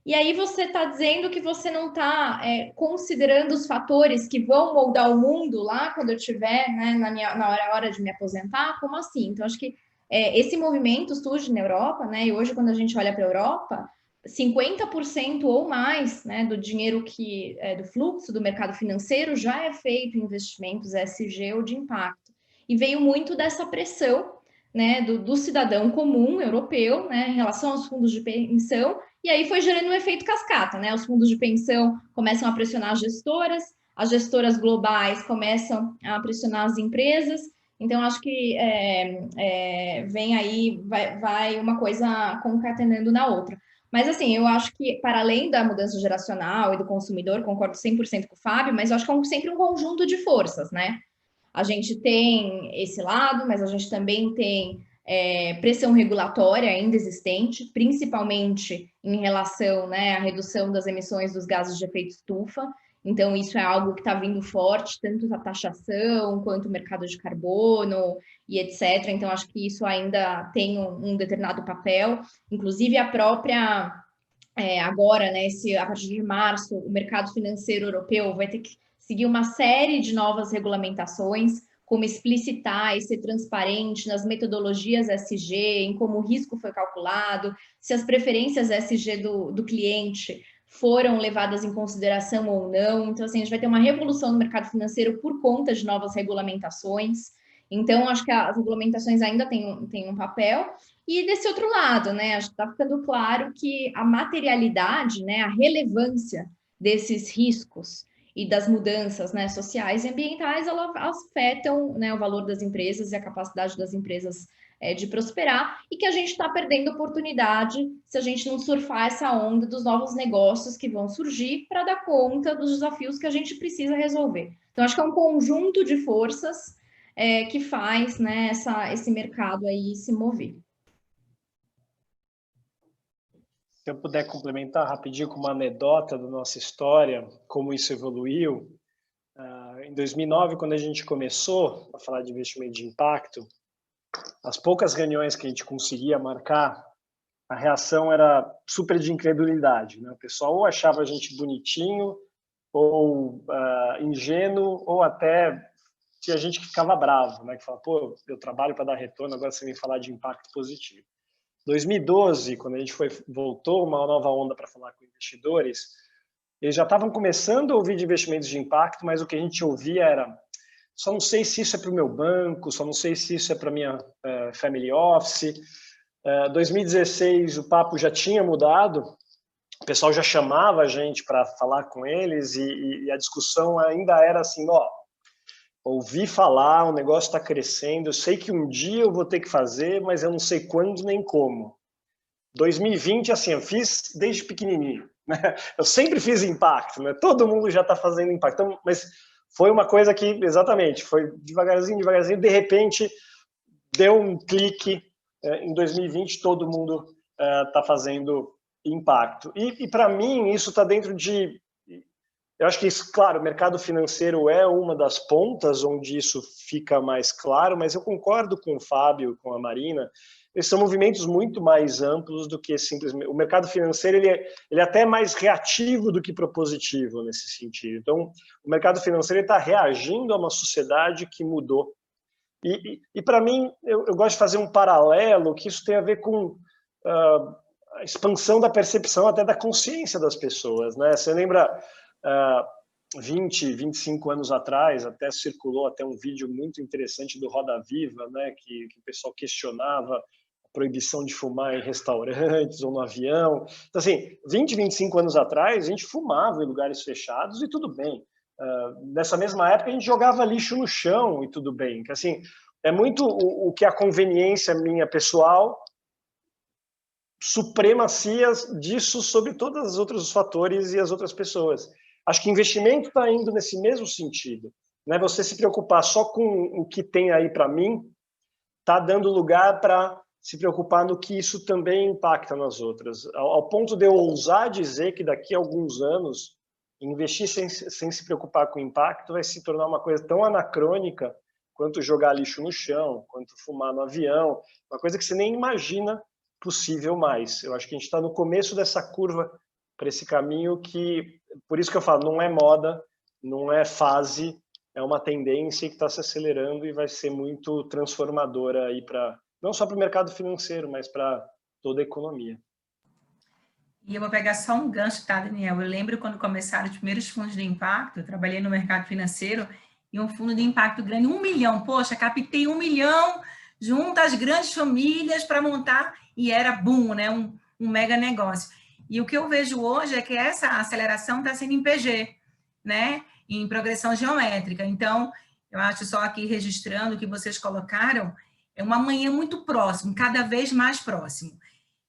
e aí você está dizendo que você não está considerando os fatores que vão moldar o mundo lá quando eu estiver, né, na hora de me aposentar? Como assim? Então, acho que esse movimento surge na Europa, né? E hoje, quando a gente olha para a Europa, 50% ou mais, né, do dinheiro do fluxo do mercado financeiro já é feito em investimentos ESG ou de impacto. E veio muito dessa pressão, né, do cidadão comum europeu, né, em relação aos fundos de pensão, e aí foi gerando um efeito cascata, né? Os fundos de pensão começam a pressionar as gestoras globais começam a pressionar as empresas. Então, acho que vem aí, vai uma coisa concatenando na outra. Mas, assim, eu acho que, para além da mudança geracional e do consumidor, concordo 100% com o Fábio, mas eu acho que é sempre um conjunto de forças, né? A gente tem esse lado, mas a gente também tem pressão regulatória ainda existente, principalmente em relação, né, à redução das emissões dos gases de efeito estufa. Então, isso é algo que está vindo forte, tanto a taxação quanto o mercado de carbono e etc. Então, acho que isso ainda tem um determinado papel. Inclusive, a própria, agora, né, a partir de março, o mercado financeiro europeu vai ter que seguir uma série de novas regulamentações, como explicitar e ser transparente nas metodologias ESG, em como o risco foi calculado, se as preferências ESG do cliente foram levadas em consideração ou não. Então, assim, a gente vai ter uma revolução no mercado financeiro por conta de novas regulamentações. Então, acho que as regulamentações ainda têm um papel. E desse outro lado, né, acho que está ficando claro que a materialidade, né, a relevância desses riscos e das mudanças, né, sociais e ambientais, elas afetam, né, o valor das empresas e a capacidade das empresas de prosperar, e que a gente está perdendo oportunidade se a gente não surfar essa onda dos novos negócios que vão surgir para dar conta dos desafios que a gente precisa resolver. Então, acho que é um conjunto de forças que faz, né, esse mercado aí se mover. Se eu puder complementar rapidinho com uma anedota da nossa história, como isso evoluiu. Em 2009, quando a gente começou a falar de investimento de impacto, as poucas reuniões que a gente conseguia marcar, a reação era super de incredulidade, né? O pessoal ou achava a gente bonitinho, ou ingênuo, ou até tinha gente que ficava bravo, né? Que falava, pô, eu trabalho para dar retorno, agora você vem falar de impacto positivo. 2012, quando a gente voltou uma nova onda para falar com investidores, eles já estavam começando a ouvir de investimentos de impacto, mas o que a gente ouvia era: só não sei se isso é para o meu banco, só não sei se isso é para a minha family office. 2016, o papo já tinha mudado, o pessoal já chamava a gente para falar com eles e a discussão ainda era assim, ó, ouvi falar, o negócio está crescendo, eu sei que um dia eu vou ter que fazer, mas eu não sei quando nem como. 2020, assim, eu fiz desde pequenininho, né? Eu sempre fiz impacto, né? Todo mundo já está fazendo impacto, então, mas foi uma coisa que, exatamente, foi devagarzinho, de repente, deu um clique. Em 2020, todo mundo está fazendo impacto. E para mim, isso está dentro de... Eu acho que, isso, claro, o mercado financeiro é uma das pontas onde isso fica mais claro, mas eu concordo com o Fábio, com a Marina, eles são movimentos muito mais amplos do que simplesmente... O mercado financeiro ele é até mais reativo do que propositivo nesse sentido. Então, o mercado financeiro está reagindo a uma sociedade que mudou. E para mim, eu gosto de fazer um paralelo, que isso tem a ver com a expansão da percepção, até da consciência das pessoas, né? Você lembra, 20, 25 anos atrás, até circulou até um vídeo muito interessante do Roda Viva, né? Que o pessoal questionava a proibição de fumar em restaurantes ou no avião. Então, assim, 20, 25 anos atrás, a gente fumava em lugares fechados e tudo bem. Nessa mesma época, a gente jogava lixo no chão e tudo bem. Que, assim, é muito o que a conveniência minha pessoal supremacia disso sobre todos os outros fatores e as outras pessoas. Acho que investimento está indo nesse mesmo sentido, né? Você se preocupar só com o que tem aí para mim, está dando lugar para se preocupar no que isso também impacta nas outras. Ao ponto de eu ousar dizer que daqui a alguns anos investir sem se preocupar com o impacto vai se tornar uma coisa tão anacrônica quanto jogar lixo no chão, quanto fumar no avião, uma coisa que você nem imagina possível mais. Eu acho que a gente está no começo dessa curva para esse caminho que, por isso que eu falo, não é moda, não é fase, é uma tendência que está se acelerando e vai ser muito transformadora aí para, não só para o mercado financeiro, mas para toda a economia. E eu vou pegar só um gancho, tá, Daniel? Eu lembro quando começaram os primeiros fundos de impacto, eu trabalhei no mercado financeiro, e um fundo de impacto grande, 1 milhão, poxa, captei 1 milhão, junto às grandes famílias para montar, e era boom, né? Um mega negócio. E o que eu vejo hoje é que essa aceleração está sendo em PG, né? Em progressão geométrica. Então, eu acho só aqui registrando o que vocês colocaram, é uma manhã muito próximo, cada vez mais próximo.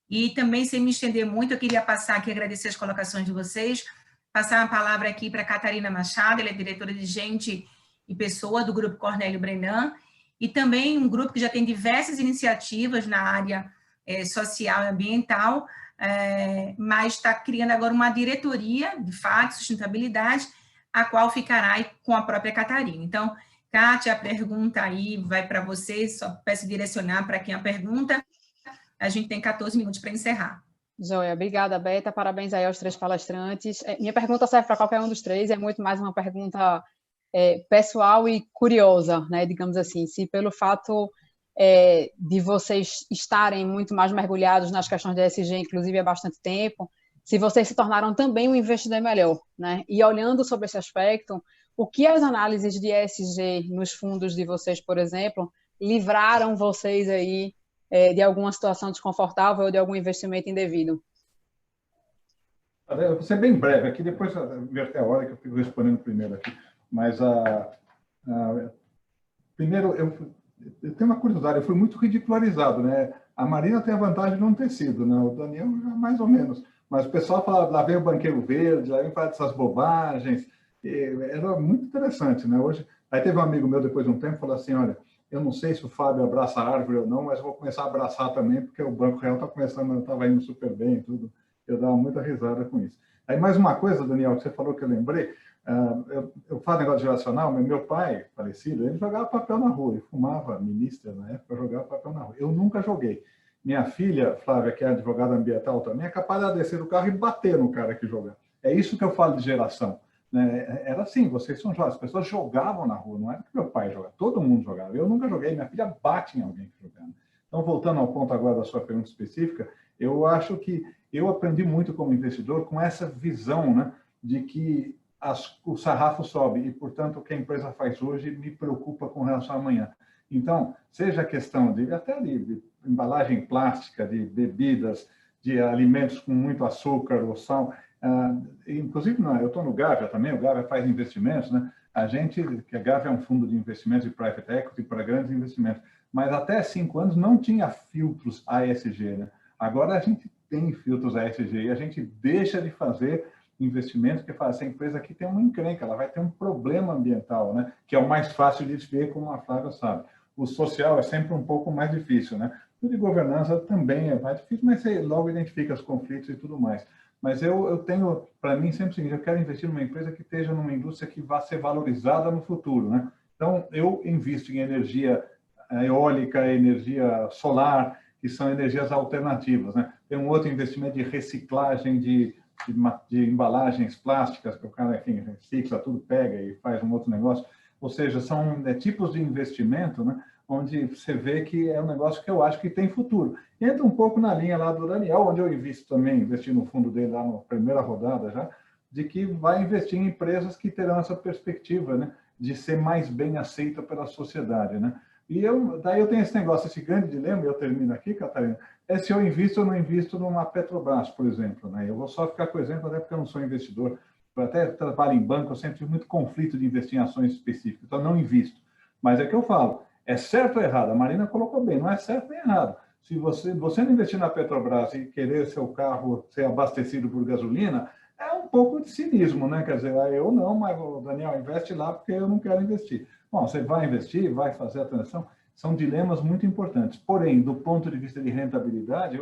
E também, sem me estender muito, eu queria passar aqui, agradecer as colocações de vocês, passar a palavra aqui para a Catarina Machado, ela é diretora de Gente e Pessoa do Grupo Cornélio Brenan, e também um grupo que já tem diversas iniciativas na área social e ambiental, mas está criando agora uma diretoria de fato, sustentabilidade, a qual ficará com a própria Catarina. Então, Kátia, a pergunta aí vai para vocês, só peço direcionar para quem a pergunta. A gente tem 14 minutos para encerrar. Joia, obrigada, Beta. Parabéns aí aos 3 palestrantes. Minha pergunta serve para qualquer um dos 3, é muito mais uma pergunta pessoal e curiosa, né? Digamos assim, se pelo fato de vocês estarem muito mais mergulhados nas questões de ESG, inclusive há bastante tempo, se vocês se tornaram também um investidor melhor, né? E olhando sobre esse aspecto, o que as análises de ESG nos fundos de vocês, por exemplo, livraram vocês aí de alguma situação desconfortável ou de algum investimento indevido? Eu vou ser bem breve aqui, depois inverter a hora que eu fico respondendo primeiro aqui. Mas, primeiro, eu tenho uma curiosidade, eu fui muito ridicularizado, né? A Marina tem a vantagem de não ter sido, né? O Daniel, mais ou menos. Mas o pessoal fala, lá vem o Banqueiro Verde, lá vem falar dessas bobagens. Era muito interessante, né? Hoje, aí teve um amigo meu, depois de um tempo, falou assim, olha, eu não sei se o Fábio abraça a árvore ou não, mas eu vou começar a abraçar também, porque o Banco Real está começando, estava indo super bem e tudo. Eu dava muita risada com isso. Aí mais uma coisa, Daniel, que você falou que eu lembrei, eu falo negócio geracional, mas meu pai, falecido, ele jogava papel na rua, ele fumava ministra na época, jogava papel na rua. Eu nunca joguei. Minha filha, Flávia, que é advogada ambiental também, é capaz de descer do carro e bater no cara que joga. É isso que eu falo de geração. Né? Era assim, vocês são jovens, as pessoas jogavam na rua, não era que meu pai jogava, todo mundo jogava. Eu nunca joguei, minha filha bate em alguém que jogava. Então, voltando ao ponto agora da sua pergunta específica, eu acho que eu aprendi muito como investidor com essa visão, né, de que o sarrafo sobe e, portanto, o que a empresa faz hoje me preocupa com relação a amanhã. Então, seja a questão de embalagem plástica, de bebidas, de alimentos com muito açúcar ou sal, inclusive, eu estou no Gávea também, o Gávea faz investimentos, né? Que a Gávea é um fundo de investimentos de private equity para grandes investimentos, mas até 5 anos não tinha filtros ASG, né? Agora a gente tem filtros ASG e a gente deixa de fazer investimentos que faz essa empresa aqui tem uma encrenca, ela vai ter um problema ambiental, né? Que é o mais fácil de ver, como a Flávia sabe. O social é sempre um pouco mais difícil, né? O de governança também é mais difícil, mas você logo identifica os conflitos e tudo mais. Mas eu tenho, para mim, sempre o seguinte, eu quero investir numa empresa que esteja numa indústria que vá ser valorizada no futuro, né? Então, eu invisto em energia eólica, energia solar, que são energias alternativas, né? Tem um outro investimento de reciclagem de embalagens plásticas, que o cara, enfim, recicla tudo, pega e faz um outro negócio. Ou seja, são tipos de investimento, né, onde você vê que é um negócio que eu acho que tem futuro. Entra um pouco na linha lá do Daniel, onde eu invisto também, investi no fundo dele lá na primeira rodada já, de que vai investir em empresas que terão essa perspectiva, né, de ser mais bem aceita pela sociedade, né? E daí eu tenho esse negócio, esse grande dilema, e eu termino aqui, Catarina, é se eu invisto ou não invisto numa Petrobras, por exemplo, né? Eu vou só ficar com o exemplo, até porque eu não sou investidor, eu até trabalho em banco, eu sempre tive muito conflito de investir em ações específicas, então não invisto. Mas é que eu falo, é certo ou errado? A Marina colocou bem, não é certo nem errado. Se você não investir na Petrobras e querer seu carro ser abastecido por gasolina, é um pouco de cinismo, né? Quer dizer, eu não, mas o Daniel investe lá porque eu não quero investir. Bom, você vai investir, vai fazer a transação, são dilemas muito importantes. Porém, do ponto de vista de rentabilidade,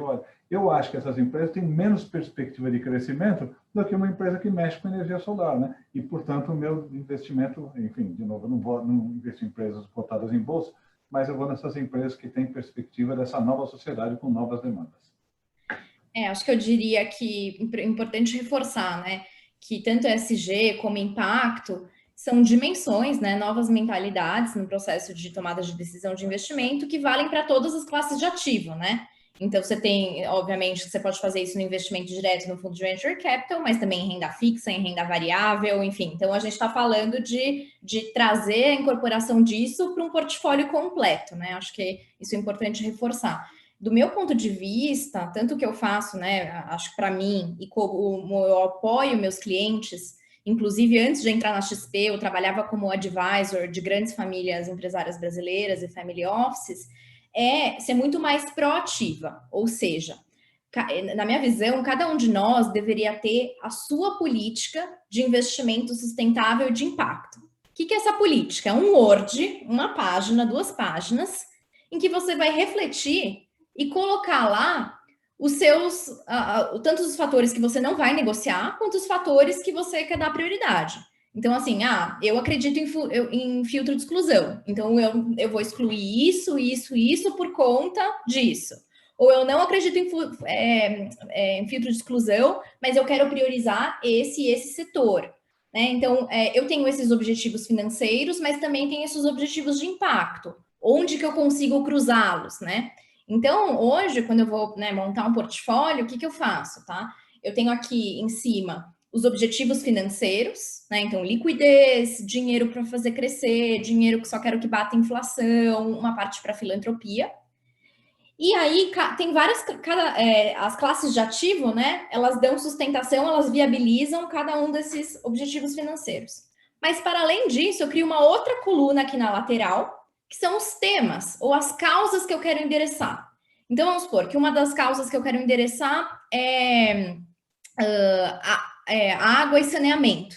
eu acho que essas empresas têm menos perspectiva de crescimento do que uma empresa que mexe com energia solar, né? E, portanto, o meu investimento, enfim, de novo, eu não investo em empresas cotadas em bolsa, mas eu vou nessas empresas que têm perspectiva dessa nova sociedade com novas demandas. Acho que eu diria que é importante reforçar, né, que tanto ESG como impacto são dimensões, né, novas mentalidades no processo de tomada de decisão de investimento que valem para todas as classes de ativo, né? Então, você tem, obviamente, você pode fazer isso no investimento direto no fundo de venture capital, mas também em renda fixa, em renda variável, enfim. Então, a gente está falando de trazer a incorporação disso para um portfólio completo, né? Acho que isso é importante reforçar. Do meu ponto de vista, tanto que eu faço, né, acho que para mim, e como eu apoio meus clientes, inclusive antes de entrar na XP, eu trabalhava como advisor de grandes famílias empresárias brasileiras e family offices, é ser muito mais proativa, ou seja, na minha visão, cada um de nós deveria ter a sua política de investimento sustentável de impacto. O que é essa política? É um Word, uma página, 2 páginas, em que você vai refletir e colocar lá os seus, tanto os fatores que você não vai negociar, quanto os fatores que você quer dar prioridade. Então, assim, eu acredito em filtro de exclusão. Então, eu vou excluir isso por conta disso. Ou eu não acredito em filtro de exclusão, mas eu quero priorizar esse setor. Né? Então, eu tenho esses objetivos financeiros, mas também tenho esses objetivos de impacto. Onde que eu consigo cruzá-los, né? Então, hoje, quando eu vou, né, montar um portfólio, o que eu faço, tá? Eu tenho aqui em cima os objetivos financeiros, né? Então, liquidez, dinheiro para fazer crescer, dinheiro que só quero que bata a inflação, uma parte para filantropia. E aí tem várias, as classes de ativo, né? Elas dão sustentação, elas viabilizam cada um desses objetivos financeiros. Mas para além disso, eu crio uma outra coluna aqui na lateral, que são os temas ou as causas que eu quero endereçar. Então vamos supor que uma das causas que eu quero endereçar é água e saneamento.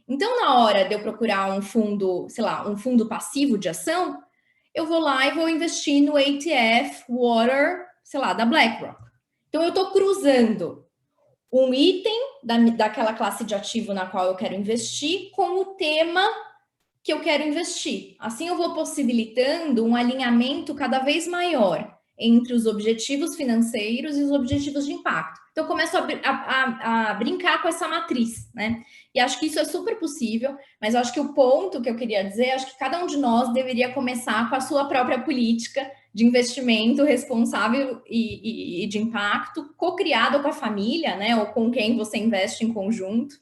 Então, na hora de eu procurar um fundo, sei lá, um fundo passivo de ação, eu vou lá e vou investir no ETF Water, sei lá, da BlackRock. Então, eu estou cruzando um item daquela classe de ativo na qual eu quero investir com o tema que eu quero investir. Assim, eu vou possibilitando um alinhamento cada vez maior entre os objetivos financeiros e os objetivos de impacto. Então, eu começo a brincar com essa matriz, né? E acho que isso é super possível, mas eu acho que o ponto que eu queria dizer, acho que cada um de nós deveria começar com a sua própria política de investimento responsável e de impacto, co-criado com a família, né? Ou com quem você investe em conjunto.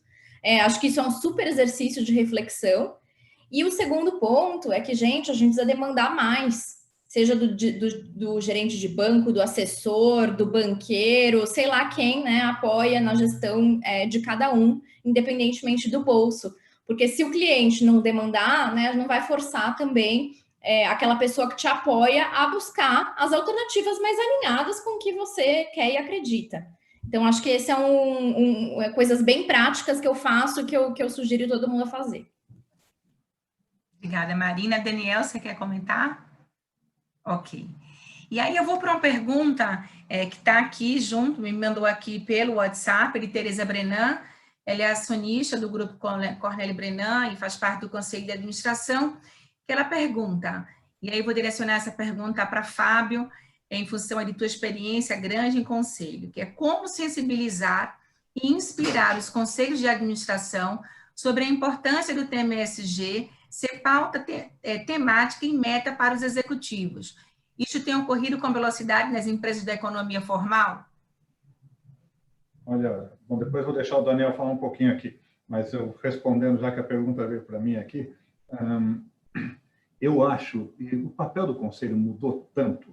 Acho que isso é um super exercício de reflexão. E o segundo ponto é que, gente, a gente precisa demandar mais, seja do gerente de banco, do assessor, do banqueiro, sei lá quem, né, apoia na gestão de cada um, independentemente do bolso. Porque se o cliente não demandar, né, não vai forçar também aquela pessoa que te apoia a buscar as alternativas mais alinhadas com o que você quer e acredita. Então, acho que esse é coisas bem práticas que eu faço, que eu sugiro todo mundo a fazer. Obrigada, Marina. Daniel, você quer comentar? Ok. E aí eu vou para uma pergunta que está aqui junto, me mandou aqui pelo WhatsApp, de Tereza Brenan. Ela é acionista do grupo Cornélio Brenan e faz parte do Conselho de Administração, que ela pergunta, e aí eu vou direcionar essa pergunta para Fábio, em função de tua experiência grande em conselho, que é como sensibilizar e inspirar os conselhos de administração sobre a importância do tema ESG ser pauta temática e meta para os executivos. Isso tem ocorrido com velocidade nas empresas da economia formal? Olha, bom, depois vou deixar o Daniel falar um pouquinho aqui, mas eu respondendo, já que a pergunta veio para mim aqui, eu acho que o papel do conselho mudou tanto,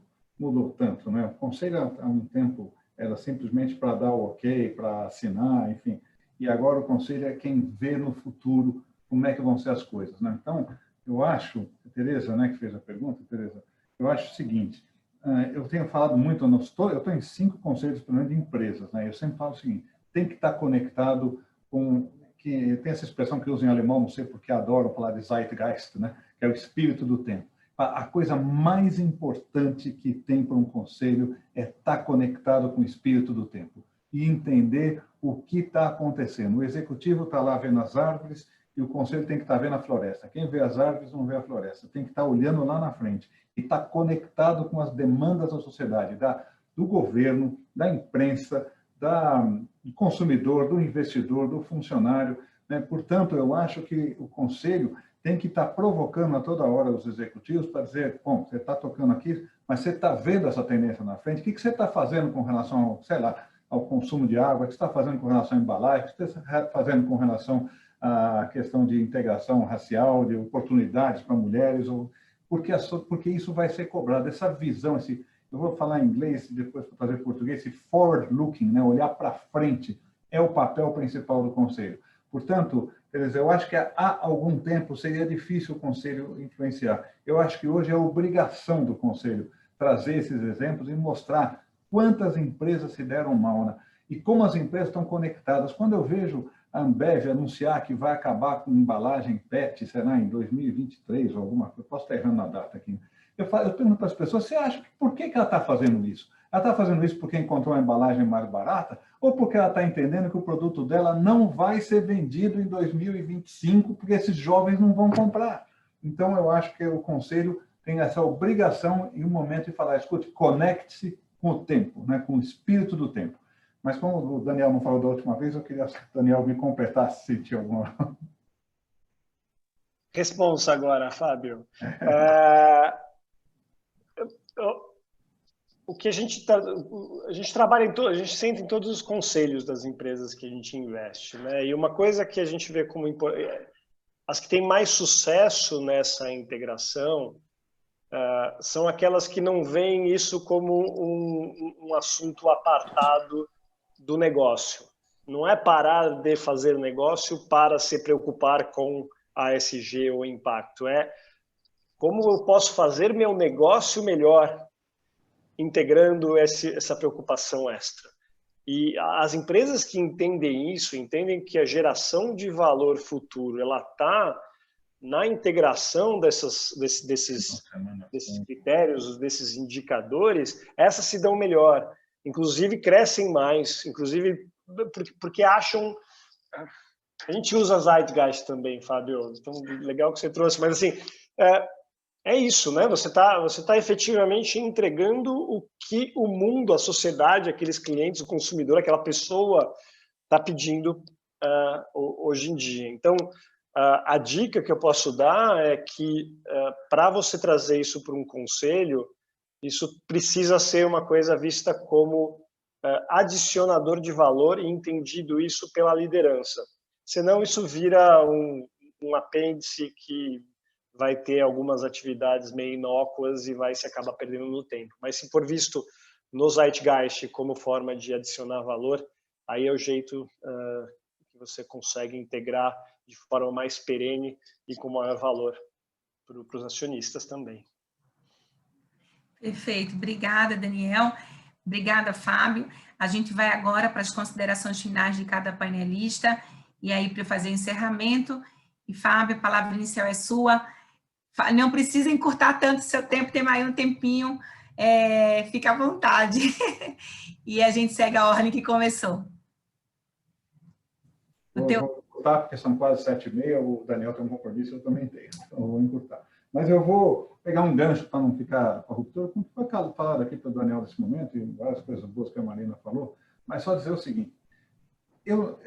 né? O conselho há um tempo era simplesmente para dar o ok, para assinar, enfim, e agora o conselho é quem vê no futuro como é que vão ser as coisas, né? Então, eu acho, Tereza, né, que fez a pergunta, Tereza, eu acho o seguinte, eu tenho falado muito, eu estou em 5 conselhos, pelo menos, de empresas, né? Eu sempre falo o seguinte, tem que estar conectado com, que tem essa expressão que usa em alemão, não sei porque adoram falar de Zeitgeist, né? Que é o espírito do tempo. A coisa mais importante que tem para um conselho é estar conectado com o espírito do tempo e entender o que está acontecendo. O executivo está lá vendo as árvores e o conselho tem que estar vendo a floresta. Quem vê as árvores não vê a floresta. Tem que estar olhando lá na frente e estar conectado com as demandas da sociedade, do governo, da imprensa, do consumidor, do investidor, do funcionário, né? Portanto, eu acho que o conselho tem que estar provocando a toda hora os executivos para dizer, bom, você está tocando aqui, mas você está vendo essa tendência na frente, o que você está fazendo com relação ao, sei lá, ao consumo de água, o que você está fazendo com relação à embalagem, o que você está fazendo com relação à questão de integração racial, de oportunidades para mulheres, porque isso vai ser cobrado, essa visão, eu vou falar em inglês e depois vou trazer português, esse forward looking, né, olhar para frente, é o papel principal do conselho. Portanto, eu acho que há algum tempo seria difícil o conselho influenciar. Eu acho que hoje é obrigação do conselho trazer esses exemplos e mostrar quantas empresas se deram mal, né? E como as empresas estão conectadas. Quando eu vejo a Ambev anunciar que vai acabar com embalagem PET, será em 2023 ou alguma coisa, posso estar errando a data aqui. Eu pergunto para as pessoas, você acha por que ela está fazendo isso? Ela está fazendo isso porque encontrou uma embalagem mais barata ou porque ela está entendendo que o produto dela não vai ser vendido em 2025 porque esses jovens não vão comprar? Então, eu acho que o conselho tem essa obrigação em um momento de falar, escute, conecte-se com o tempo, né, com o espírito do tempo. Mas como o Daniel não falou da última vez, eu queria que o Daniel me completasse se tinha alguma... Responsa agora, Fábio. O que a gente trabalha a gente senta em todos os conselhos das empresas que a gente investe, né? E uma coisa que a gente vê como as que têm mais sucesso nessa integração são aquelas que não veem isso como um assunto apartado do negócio. Não é parar de fazer negócio para se preocupar com a ESG ou impacto. É como eu posso fazer meu negócio melhor, integrando essa preocupação extra. E as empresas que entendem isso, entendem que a geração de valor futuro ela está na integração desses critérios, desses indicadores, essas se dão melhor, inclusive crescem mais, inclusive porque acham... A gente usa Zeitgeist também, Fábio, então legal que você trouxe, mas assim, é isso, né? Você tá efetivamente entregando o que o mundo, a sociedade, aqueles clientes, o consumidor, aquela pessoa está pedindo hoje em dia. Então, a dica que eu posso dar é que para você trazer isso para um conselho, isso precisa ser uma coisa vista como adicionador de valor e entendido isso pela liderança. Senão isso vira um apêndice que vai ter algumas atividades meio inócuas e vai se acabar perdendo no tempo. Mas se for visto no Zeitgeist como forma de adicionar valor, aí é o jeito que você consegue integrar de forma mais perene e com maior valor para os acionistas também. Perfeito. Obrigada, Daniel. Obrigada, Fábio. A gente vai agora para as considerações finais de cada painelista e aí para fazer o encerramento. E, Fábio, a palavra inicial é sua. Não precisa encurtar tanto o seu tempo, tem mais um tempinho, fica à vontade. E a gente segue a ordem que começou. Vou encurtar, porque são quase 7h30, o Daniel tem um compromisso, eu também tenho, então eu vou encurtar. Mas eu vou pegar um gancho para não ficar com a ruptura, como foi falado aqui para o Daniel nesse momento, e várias coisas boas que a Marina falou, mas só dizer o seguinte, eu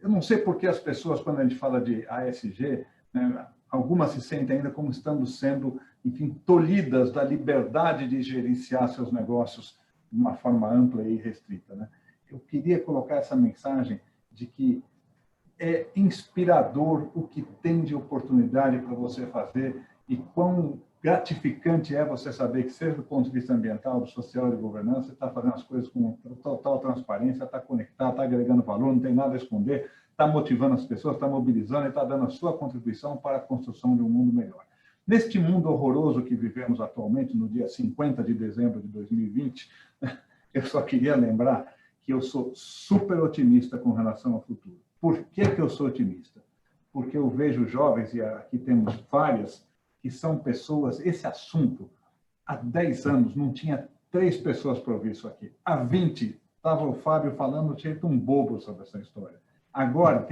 não sei por que as pessoas, quando a gente fala de ASG, né, algumas se sentem ainda como estando sendo, enfim, tolhidas da liberdade de gerenciar seus negócios de uma forma ampla e restrita, né? Eu queria colocar essa mensagem de que é inspirador o que tem de oportunidade para você fazer e quão gratificante é você saber que, seja do ponto de vista ambiental, do social e de governança, você está fazendo as coisas com total transparência, está conectado, está agregando valor, não tem nada a esconder, está motivando as pessoas, está mobilizando e está dando a sua contribuição para a construção de um mundo melhor. Neste mundo horroroso que vivemos atualmente, no dia 50 de dezembro de 2020, eu só queria lembrar que eu sou super otimista com relação ao futuro. Por que eu sou otimista? Porque eu vejo jovens, e aqui temos várias, que são pessoas, esse assunto, há 10 anos não tinha 3 pessoas para ouvir isso aqui. Há 20, estava o Fábio falando, tinha um bobo sobre essa história. Agora,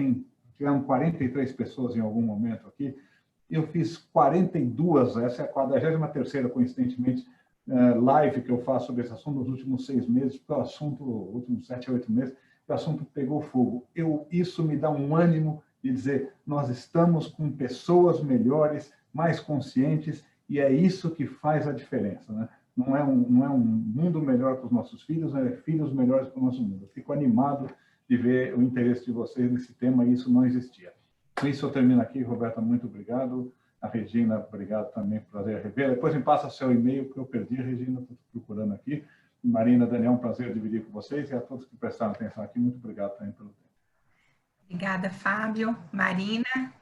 tiveram 43 pessoas em algum momento aqui, eu fiz 42, essa é a 43ª, coincidentemente, live que eu faço sobre esse assunto nos últimos 6 meses, porque o assunto, últimos 7 a 8 meses, o assunto pegou fogo. Isso me dá um ânimo de dizer, nós estamos com pessoas melhores, mais conscientes, e é isso que faz a diferença, né? Não é um mundo melhor para os nossos filhos, é filhos melhores para o nosso mundo. Eu fico animado de ver o interesse de vocês nesse tema, e isso não existia. Com isso eu termino aqui. Roberta, muito obrigado. A Regina, obrigado também, prazer rever. Depois me passa seu e-mail, porque eu perdi, Regina, estou procurando aqui. Marina, Daniel, um prazer dividir com vocês, e a todos que prestaram atenção aqui, muito obrigado também pelo tempo. Obrigada, Fábio. Marina?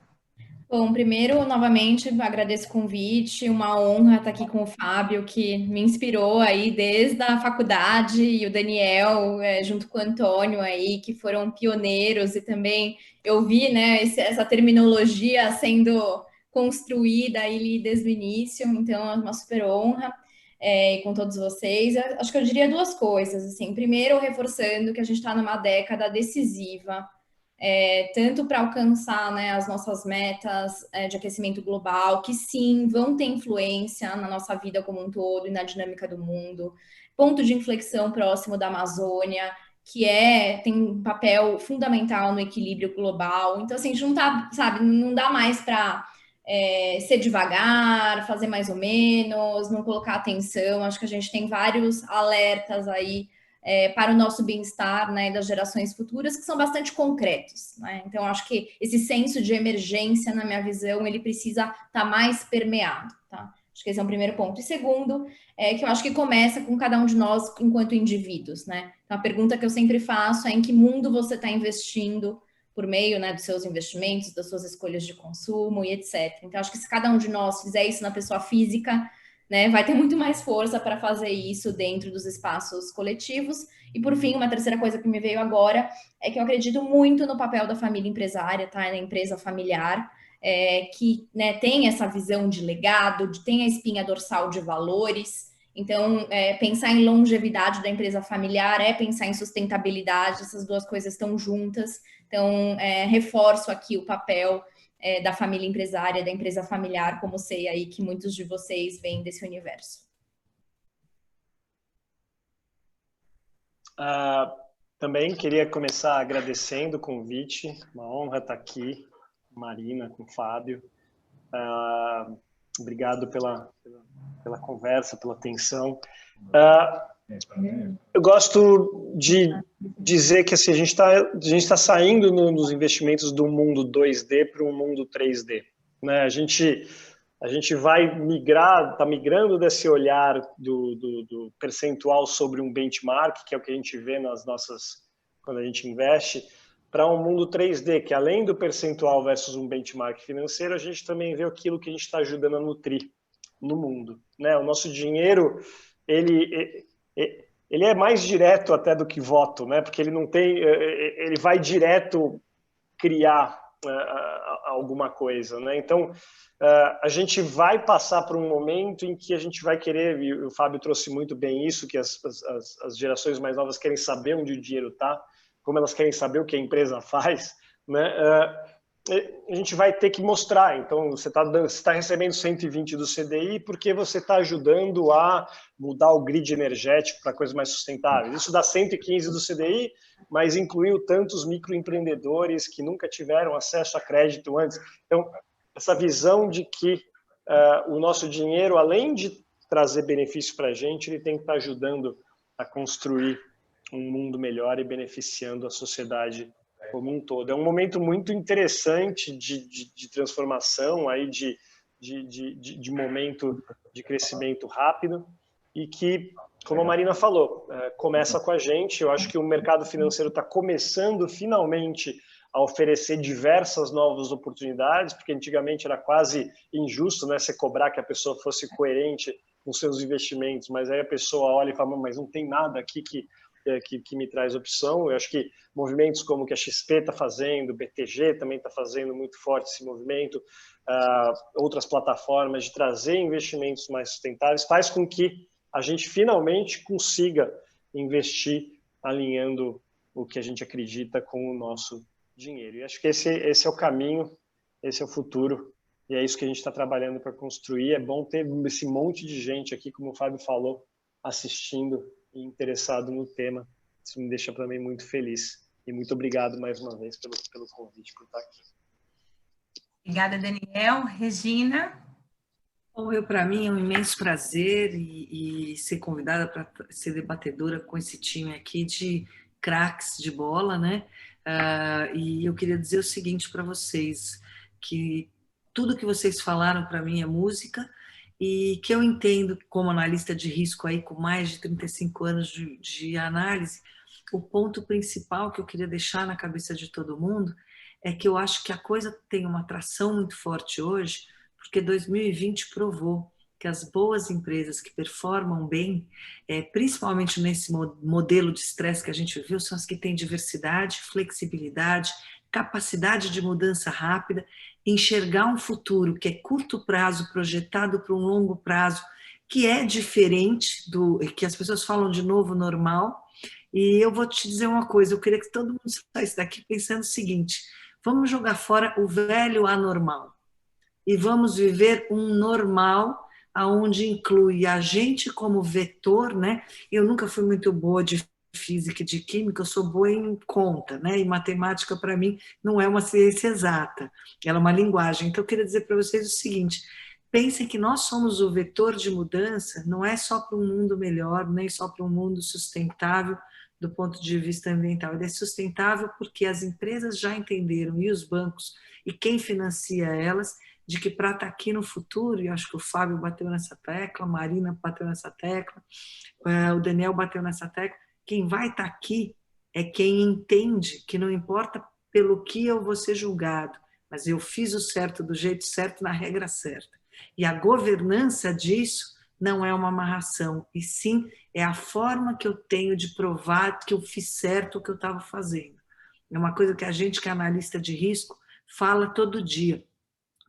Bom, primeiro, novamente, agradeço o convite, uma honra estar aqui com o Fábio, que me inspirou aí desde a faculdade, e o Daniel, junto com o Antônio aí, que foram pioneiros, e também eu vi, né, essa terminologia sendo construída aí desde o início, então é uma super honra com todos vocês. Acho que eu diria 2 coisas, assim, primeiro, reforçando que a gente está numa década decisiva, tanto para alcançar, né, as nossas metas de aquecimento global, que sim, vão ter influência na nossa vida como um todo e na dinâmica do mundo. Ponto de inflexão próximo da Amazônia, que tem um papel fundamental no equilíbrio global. Então, assim, a gente não tá, sabe, não dá mais para ser devagar, fazer mais ou menos, não colocar atenção. Acho que a gente tem vários alertas aí para o nosso bem-estar, né, das gerações futuras, que são bastante concretos, né? Então, acho que esse senso de emergência, na minha visão, ele precisa estar mais permeado, tá? Acho que esse é um primeiro ponto. E segundo, que eu acho que começa com cada um de nós enquanto indivíduos, né? Então, a pergunta que eu sempre faço é em que mundo você está investindo por meio, né, dos seus investimentos, das suas escolhas de consumo e etc. Então, acho que se cada um de nós fizer isso na pessoa física, né, vai ter muito mais força para fazer isso dentro dos espaços coletivos. E, por fim, uma terceira coisa que me veio agora é que eu acredito muito no papel da família empresária, tá? Na empresa familiar, que, né, tem essa visão de legado, tem a espinha dorsal de valores. Então, pensar em longevidade da empresa familiar é pensar em sustentabilidade, essas duas coisas estão juntas. Então, reforço aqui o papel da família empresária, da empresa familiar, como sei aí que muitos de vocês vêm desse universo. Também queria começar agradecendo o convite, uma honra estar aqui, Marina, com o Fábio. Obrigado pela conversa, pela atenção. Eu gosto de dizer que assim, a gente está saindo nos investimentos do mundo 2D para um mundo 3D. Né? A gente vai migrar, está migrando desse olhar do percentual sobre um benchmark, que é o que a gente vê nas nossas, quando a gente investe, para um mundo 3D, que além do percentual versus um benchmark financeiro, a gente também vê aquilo que a gente está ajudando a nutrir no mundo. Né? O nosso dinheiro, ele é mais direto até do que voto, né? Porque ele não tem, ele vai direto criar alguma coisa, né? Então, a gente vai passar por um momento em que a gente vai querer, e o Fábio trouxe muito bem isso, que as gerações mais novas querem saber onde o dinheiro está, como elas querem saber o que a empresa faz, né? A gente vai ter que mostrar. Então, você está recebendo 120 do CDI porque você está ajudando a mudar o grid energético para coisas mais sustentáveis. Isso dá 115 do CDI, mas incluiu tantos microempreendedores que nunca tiveram acesso a crédito antes. Então, essa visão de que o nosso dinheiro, além de trazer benefício para a gente, ele tem que estar ajudando a construir um mundo melhor e beneficiando a sociedade como um todo. É um momento muito interessante de transformação, aí de momento de crescimento rápido e que, como a Marina falou, começa com a gente. Eu acho que o mercado financeiro está começando finalmente a oferecer diversas novas oportunidades, porque antigamente era quase injusto, né, você cobrar que a pessoa fosse coerente com seus investimentos, mas aí a pessoa olha e fala, mas não tem nada aqui que me traz opção. Eu acho que movimentos como o que a XP está fazendo, o BTG também está fazendo muito forte esse movimento, outras plataformas de trazer investimentos mais sustentáveis, faz com que a gente finalmente consiga investir alinhando o que a gente acredita com o nosso dinheiro. E acho que esse é o caminho, esse é o futuro, e é isso que a gente está trabalhando para construir. É bom ter esse monte de gente aqui, como o Fábio falou, assistindo e interessado no tema. Isso me deixa também muito feliz. E muito obrigado mais uma vez pelo convite, por estar aqui. Obrigada, Daniel. Regina? Bom, para mim é um imenso prazer e ser convidada para ser debatedora com esse time aqui de craques de bola, né? E eu queria dizer o seguinte para vocês, que tudo que vocês falaram para mim é música, e que eu entendo como analista de risco aí com mais de 35 anos de análise, o ponto principal que eu queria deixar na cabeça de todo mundo é que eu acho que a coisa tem uma atração muito forte hoje, porque 2020 provou que as boas empresas que performam bem, principalmente nesse modelo de estresse que a gente viu, são as que têm diversidade, flexibilidade, capacidade de mudança rápida, enxergar um futuro que é curto prazo, projetado para um longo prazo, que é diferente do que as pessoas falam de novo normal. E eu vou te dizer uma coisa, eu queria que todo mundo saísse daqui pensando o seguinte, vamos jogar fora o velho anormal e vamos viver um normal onde inclui a gente como vetor, né? Eu nunca fui muito boa de física e de química, eu sou boa em conta, né? E matemática, para mim, não é uma ciência exata, ela é uma linguagem. Então, eu queria dizer para vocês o seguinte, pensem que nós somos o vetor de mudança, não é só para um mundo melhor, nem só para um mundo sustentável do ponto de vista ambiental. Ele é sustentável porque as empresas já entenderam, e os bancos, e quem financia elas, de que para estar aqui no futuro, e acho que o Fábio bateu nessa tecla, a Marina bateu nessa tecla, o Daniel bateu nessa tecla, quem vai estar aqui é quem entende que não importa pelo que eu vou ser julgado, mas eu fiz o certo do jeito certo, na regra certa. E a governança disso não é uma amarração, e sim é a forma que eu tenho de provar que eu fiz certo o que eu estava fazendo. É uma coisa que a gente, que é analista de risco, fala todo dia.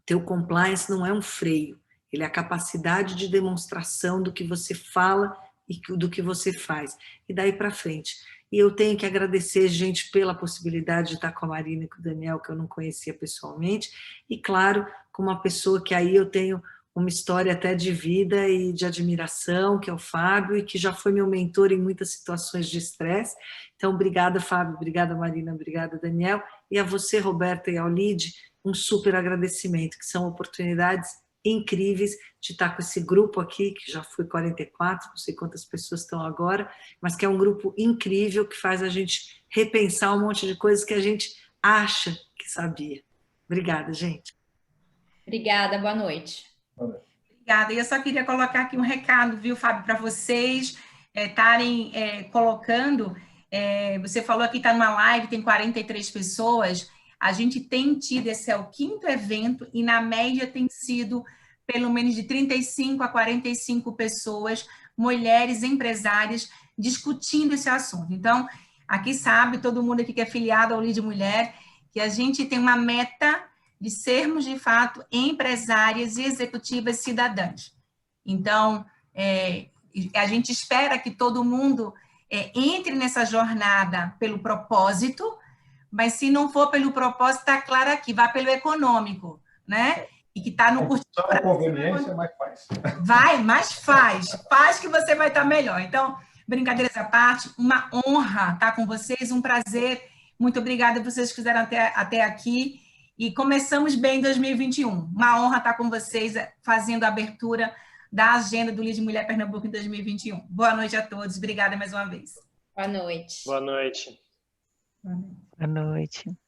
Teu compliance não é um freio, ele é a capacidade de demonstração do que você fala e do que você faz. E daí para frente. E eu tenho que agradecer, gente, pela possibilidade de estar com a Marina e com o Daniel, que eu não conhecia pessoalmente, e claro, com uma pessoa que aí eu tenho uma história até de vida e de admiração, que é o Fábio, e que já foi meu mentor em muitas situações de estresse. Então, obrigada, Fábio, obrigada, Marina, obrigada, Daniel, e a você, Roberta, e ao Lide, um super agradecimento, que são oportunidades incríveis de estar com esse grupo aqui, que já foi 44, não sei quantas pessoas estão agora, mas que é um grupo incrível, que faz a gente repensar um monte de coisas que a gente acha que sabia. Obrigada, gente. Obrigada, boa noite. Obrigada. E eu só queria colocar aqui um recado, viu, Fábio, para vocês estarem colocando. Você falou que está numa live, tem 43 pessoas. A gente tem tido, esse é o 5º evento, e na média tem sido pelo menos de 35 a 45 pessoas, mulheres empresárias, discutindo esse assunto. Então, aqui sabe, todo mundo aqui que é filiado ao Lide Mulher, que a gente tem uma meta de sermos, de fato, empresárias e executivas cidadãs. Então, a gente espera que todo mundo entre nessa jornada pelo propósito, mas se não for pelo propósito, está claro aqui, vá pelo econômico, né? E que está no curto prazo. Só a conveniência, mas faz. Vai, mas faz. Faz que você vai estar melhor. Então, brincadeiras à parte, uma honra estar com vocês, um prazer. Muito obrigada por vocês que fizeram até aqui. E começamos bem em 2021. Uma honra estar com vocês fazendo a abertura da agenda do Lide Mulher Pernambuco em 2021. Boa noite a todos. Obrigada mais uma vez. Boa noite. Boa noite. Boa noite. Boa noite.